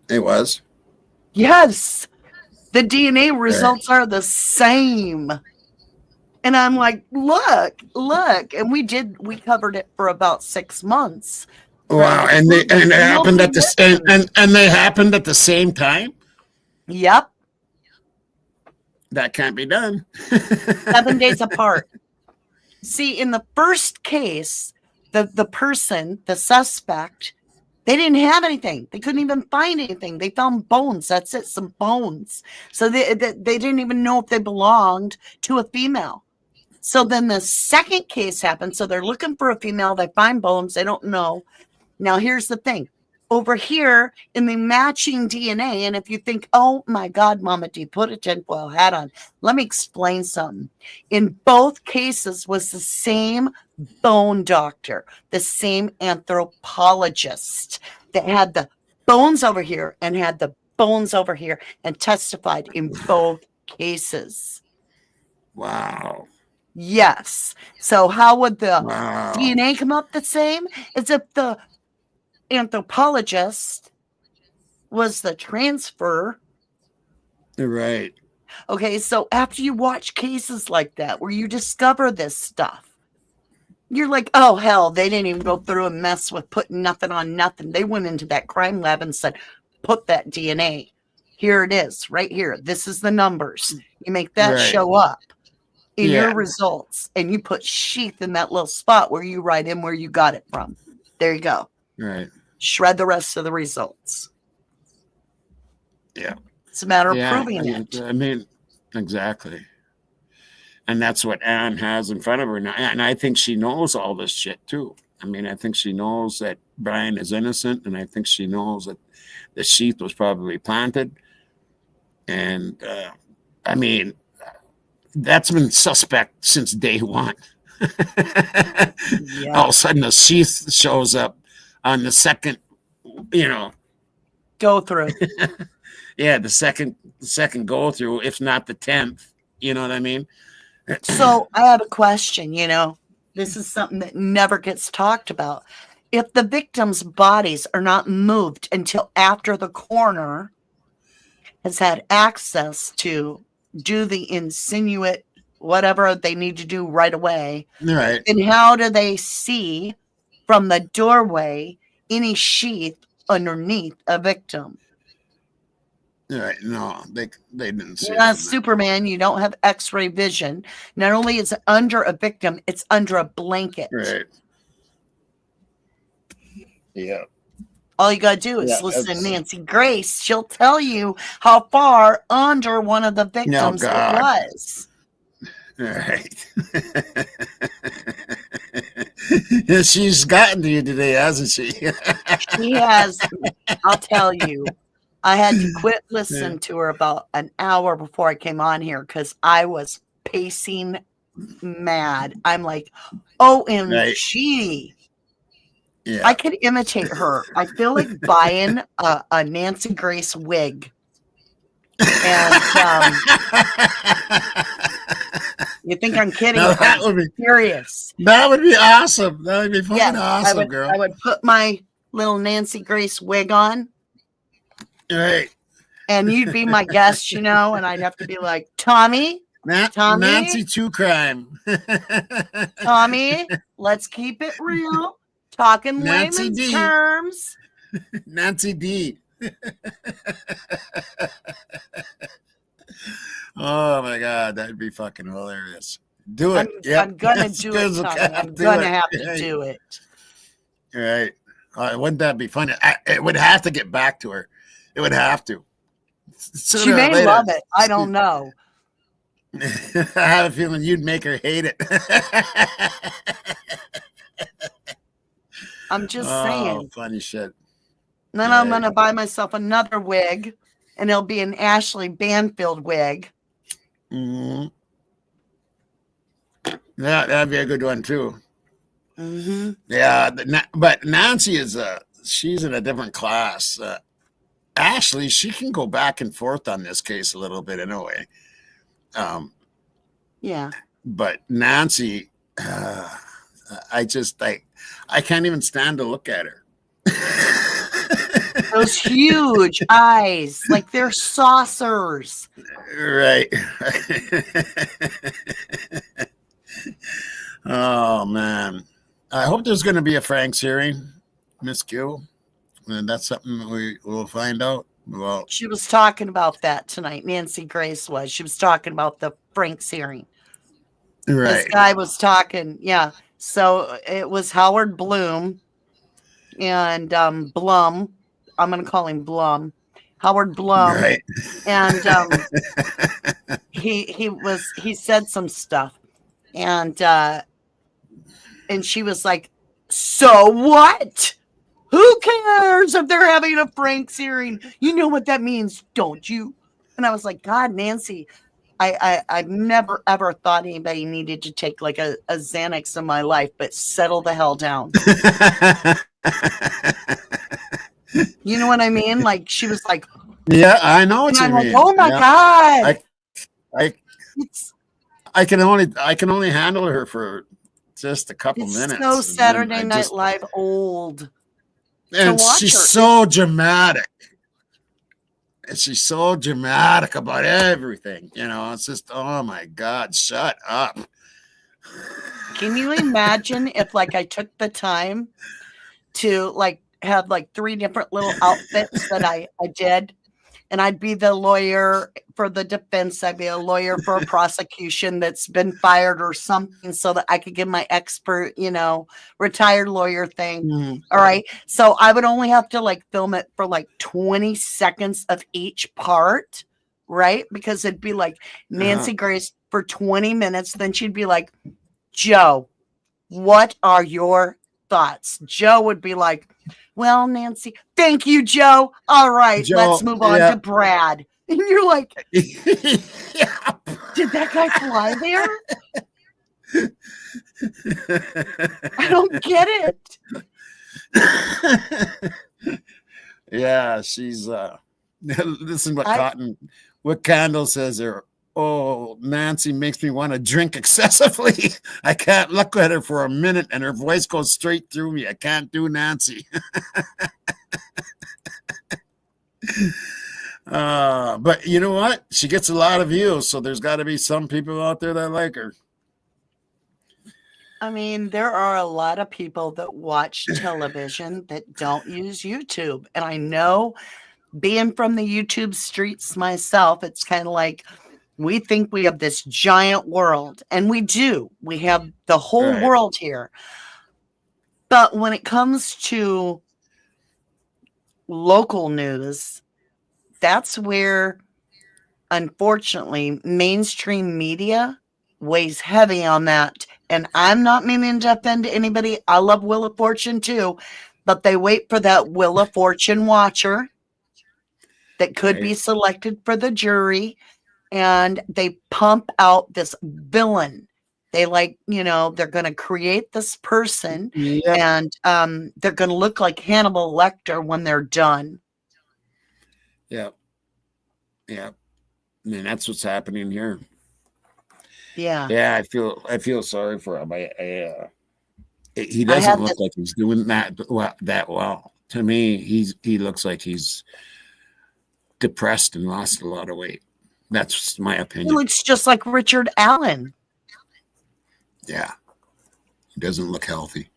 It was? Yes. The DNA results are the same. And I'm like, look. And we covered it for about 6 months. Wow. And they happened at the same time? Yep. That can't be done. 7 days apart. See, in the first case, the person, the suspect, they didn't have anything. They couldn't even find anything. They found bones. That's it, some bones. So they didn't even know if they belonged to a female. So then the second case happened. So they're looking for a female. They find bones. They don't know. Now, here's the thing. Over here in the matching DNA, and if you think, oh my God, Mama D, put a tinfoil hat on. Let me explain something. In both cases was the same bone doctor, the same anthropologist that had the bones over here and had the bones over here and testified in both cases. Wow. Yes. So how would the DNA come up the same? As if the anthropologist was the transfer. Right. Okay, so after you watch cases like that where you discover this stuff, you're like, oh hell, they didn't even go through and mess with putting nothing on nothing. They went into that crime lab and said, put that DNA. Here it is, right here. This is the numbers. You make that show up in your results, and you put sheath in that little spot where you write in where you got it from. There you go. Right. Shred the rest of the results. Yeah. It's a matter of proving it. I mean, exactly. And that's what Anne has in front of her now. And I think she knows all this shit too. I mean, I think she knows that Brian is innocent, and I think she knows that the sheath was probably planted. And I mean, that's been suspect since day one. All of a sudden, the sheath shows up on the second, go through. Yeah, the second go through, if not the 10th. You know what I mean? So I have a question. This is something that never gets talked about. if the victims' bodies are not moved until after the coroner has had access to do the insinuate whatever they need to do right away, Right. then how do they see from the doorway any sheath underneath a victim? Right. No, they didn't see You're it not from that. Superman. You don't have X-ray vision. Not only is it under a victim, it's under a blanket. Right. Yeah. All you got to do is Yeah, listen to that's- Nancy Grace. She'll tell you how far under one of the victims it God. was. All right. Yeah, she's gotten to you today, hasn't she? She has. I'll tell you. I had to quit listening to her about an hour before I came on here because I was pacing mad. I'm like, OMG. Yeah. I could imitate her. I feel like buying a Nancy Grace wig. And you think I'm kidding? No, but that I'm would be serious. That would be awesome. That would be fucking Yes, awesome, girl. I would put my little Nancy Grace wig on. Right. And you'd be my guest, and I'd have to be like, Tommy, Tommy, Nancy True Crime. Tommy, let's keep it real. Talking Nancy layman's D. terms. Nancy D. Oh my God, that'd be fucking hilarious. Do it. I'm gonna do it, Tommy. I'm gonna have to do it. Right. Wouldn't that be funny? It would have to get back to her. It would have to. Sooner She or may later. love it. I don't know. I have a feeling you'd make her hate it. I'm just saying. Funny shit. Then I'm gonna buy myself another wig, and it'll be an Ashley Banfield wig. Mm-hmm. Yeah, that'd be a good one too. Mm-hmm. Yeah, but Nancy she's in a different class. Ashley, she can go back and forth on this case a little bit in a way. Yeah. But Nancy, I can't even stand to look at her. Those huge eyes, like they're saucers. Right. Oh man. I hope there's going to be a Frank's hearing, Miss Q. And that's something we will find out. Well, She was talking about that tonight. Nancy Grace was. She was talking about the Frank's hearing. right. This guy was talking. Yeah. So it was Howard Bloom and Blum. I'm going to call him Blum. Howard Blum. Right. And he said some stuff. And she was like, so what? Who cares if they're having a Frank's hearing? You know what that means, don't you? And I was like, God, Nancy, I've never, ever thought anybody needed to take like a Xanax in my life, but settle the hell down. You know what I mean? Like, she was like, Yeah, I know what and you I'm mean. like, oh my Yeah. God. I can only handle her for just a couple It's minutes. so and then Saturday I Night just- Live old. And to watch she's her. so dramatic. And she's so dramatic about everything. It's just, oh my God, shut up. Can you imagine if like I took the time to like have like 3 different little outfits that I did, and I'd be the lawyer for the defense, I'd be a lawyer for a prosecution that's been fired or something, so that I could give my expert, retired lawyer thing. Mhm. All right. So I would only have to like film it for like 20 seconds of each part, right? Because it'd be like Nancy Grace for 20 minutes. Then she'd be like, Joe, what are your thoughts? Joe would be like, well, Nancy, thank you, Joe. All right, Joe, let's move on yeah. to Brad. And you're like, did that guy fly there? I don't get it. Yeah, she's listen what Candle says Oh, Nancy makes me want to drink excessively. I can't look at her for a minute and her voice goes straight through me. I can't do Nancy. But you know what? She gets a lot of views, so there's got to be some people out there that like her. I mean, there are a lot of people that watch television that don't use YouTube. And I know, being from the YouTube streets myself, it's kind of like we think we have this giant world, and we do. We have the whole Right. world here. But when it comes to local news, that's where, unfortunately, mainstream media weighs heavy on that. And I'm not meaning to offend anybody. I love Wheel of Fortune too, but they wait for that Wheel of Fortune watcher that could be Right. selected for the jury, and they pump out this villain. They they're going to create this person, Yep. and they're going to look like Hannibal Lecter when they're done. Yep. Yep. I mean, that's what's happening here. Yeah. Yeah, I feel sorry for him. He I doesn't had look this- like he's doing that well. To me, he looks like he's depressed and lost a lot of weight. That's my He opinion. looks just like Richard Allen. Yeah. He doesn't look healthy.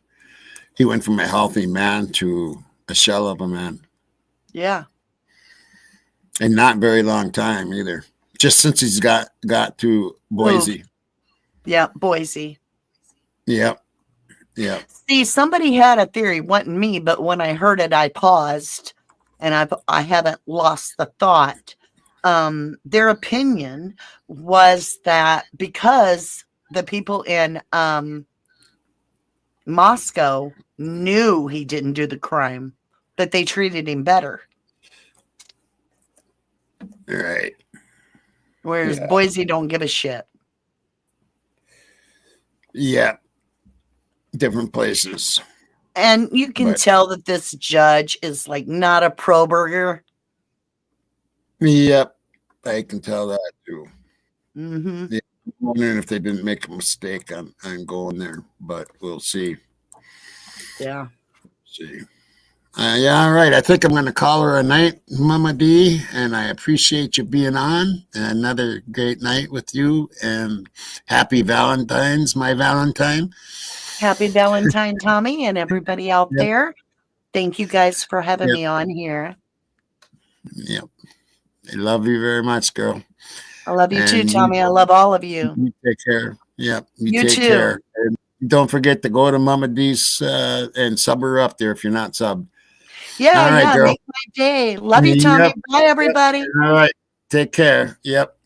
He went from a healthy man to a shell of a man. Yeah. And not very long time either. Just since he's got to Boise. Yeah, Boise. Yep. Yep. See, somebody had a theory, wasn't me, but when I heard it, I paused, and I haven't lost the thought. Their opinion was that because the people in Moscow knew he didn't do the crime, that they treated him better. Right. Whereas Yeah. Boise don't give a shit. Yeah. Different places. And you can But- tell that this judge is like not a pro-burger. Yep. I can tell that too. Mm-hmm. Yeah, I'm wondering if they didn't make a mistake on going there, but we'll see. Yeah. See. Yeah, all right. I think I'm going to call her a night, Mama D, and I appreciate you being on. Another great night with you, and happy Valentine's, my Valentine. Happy Valentine, Tommy, and everybody out Yep. there. Thank you guys for having Yep. me on here. Yep. I love you very much, girl. I love you too, And Tommy. I love all of you. You take care. Yep. You take too. care. And don't forget to go to Mama D's and sub her up there if you're not subbed. Yeah, All right, yeah. girl. Make my day. Love you, Tommy. Yep. Bye, everybody. All right. Take care. Yep.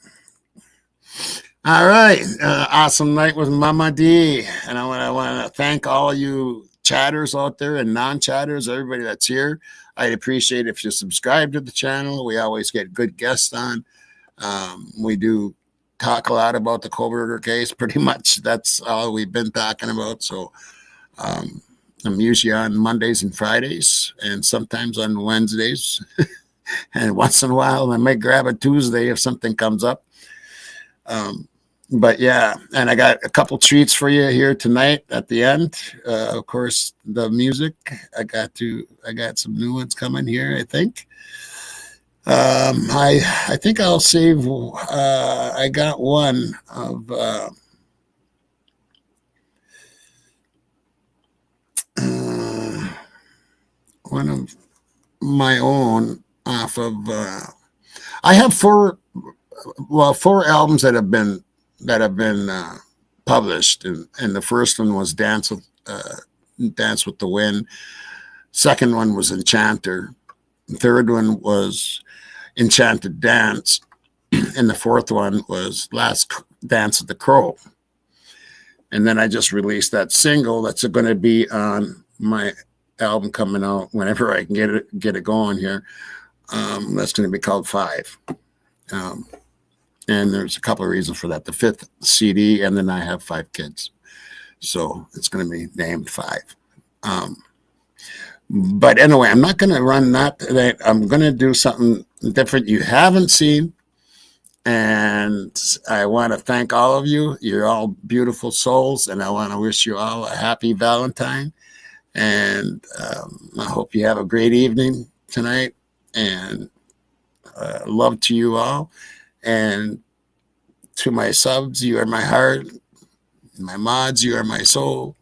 All right. Awesome night with Mama D. And I want to thank all of you chatters out there and non-chatters, everybody that's here. I'd appreciate if you subscribe to the channel. We always get good guests on. We do talk a lot about the Kohberger case. Pretty much that's all we've been talking about. So I'm usually on Mondays and Fridays and sometimes on Wednesdays. And once in a while, I might grab a Tuesday if something comes up. But yeah, and I got a couple treats for you here tonight at the end. Of course, the music. I got some new ones coming here, I think. I think I'll save. I got one of my own off of. I have four albums that have been published, and the first one was Dance with the Wind. Second one was Enchanter. The third one was Enchanted Dance, and the fourth one was Last Dance with the Crow. And then I just released that single that's going to be on my album coming out whenever I can get it going here. That's going to be called 5. And there's a couple of reasons for that. The 5th CD, and then I have 5 kids. So it's going to be named 5. But anyway, I'm not going to run that today. I'm going to do something different you haven't seen. And I want to thank all of you. You're all beautiful souls, and I want to wish you all a happy Valentine. And I hope you have a great evening tonight. And love to you all. And to my subs, you are my heart. My mods, you are my soul.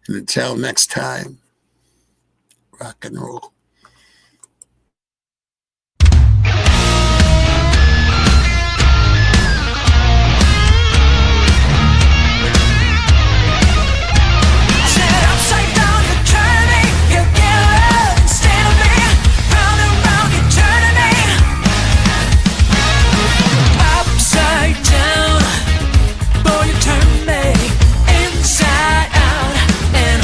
And until next time, rock and roll. Inside out and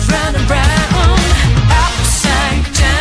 round and round, upside down.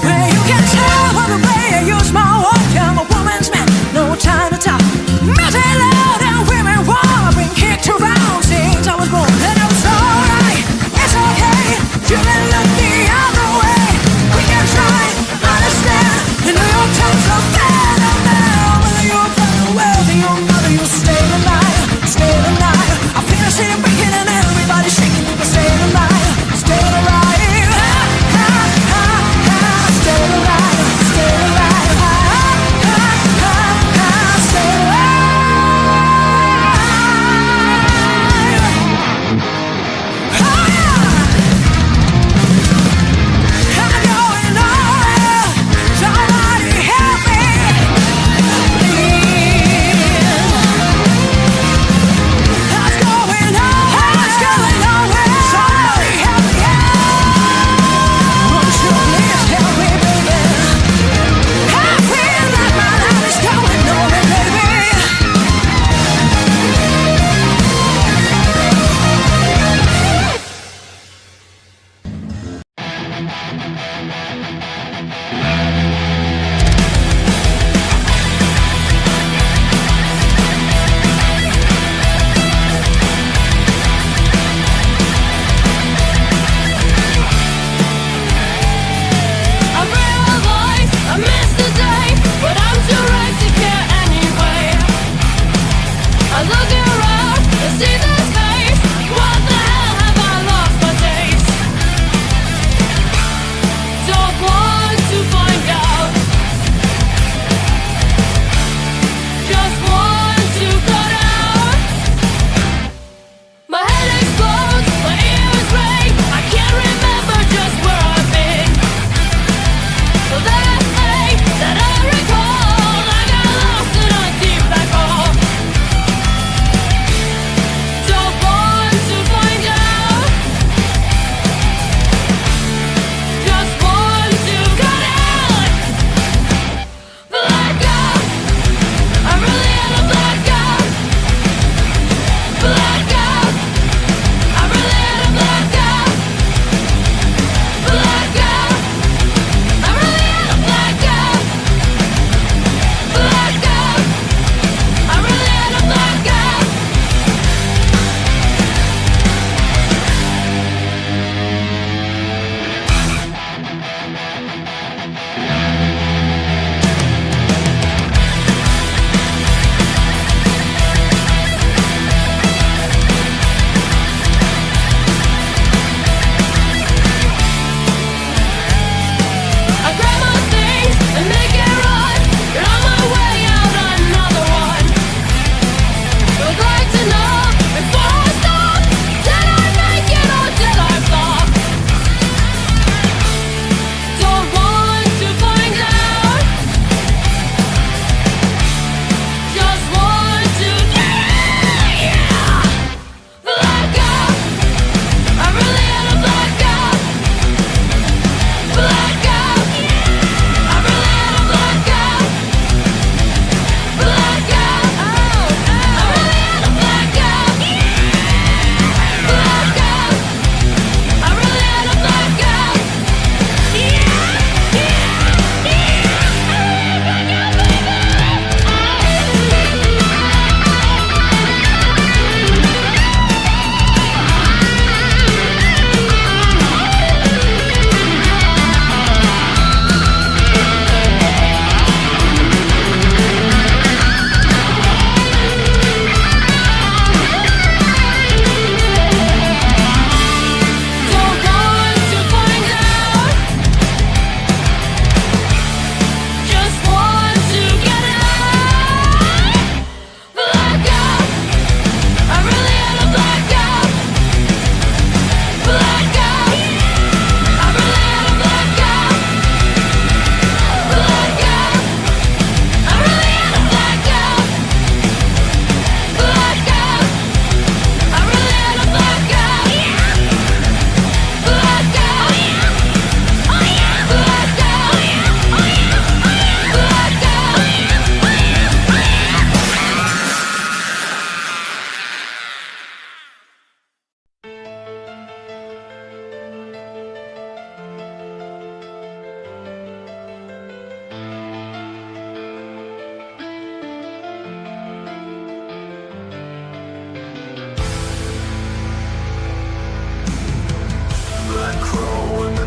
Well, you can tell by the way I use my walk. I'm a woman's man, no time to talk. Men say loud and women war. Been kicked around since I was born. And it's alright, it's okay. You can look the other way. We can try, understand. You know your time's so bad and now. Whether you're black or wealthy or mother, you stay the night, stay the night. I feel the city breaking and everybody shaking. You can stay the night, stay the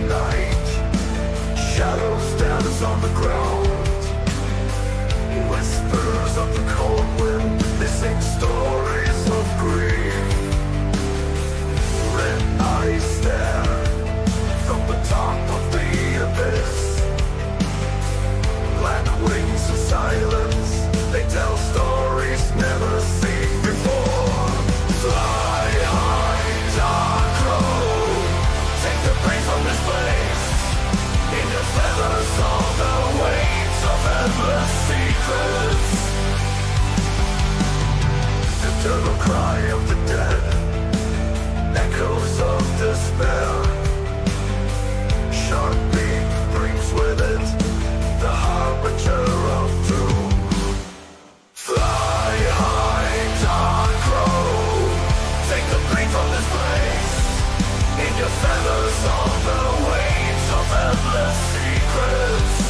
night. Shadows dance on the ground. Whispers of the cold wind, they sing stories of grief. Red eyes stare from the top of the abyss. Black wings of silence, they tell stories never seen before. Fly high, dark crow, take the pain from this place. In your feathers all the weights of endless secrets. Eternal cry of the dead, echoes of despair. Sharp beak brings with it the harbinger of doom. Fly high, dark crow, take the pain from this place. In your feathers all the weights of endless secrets.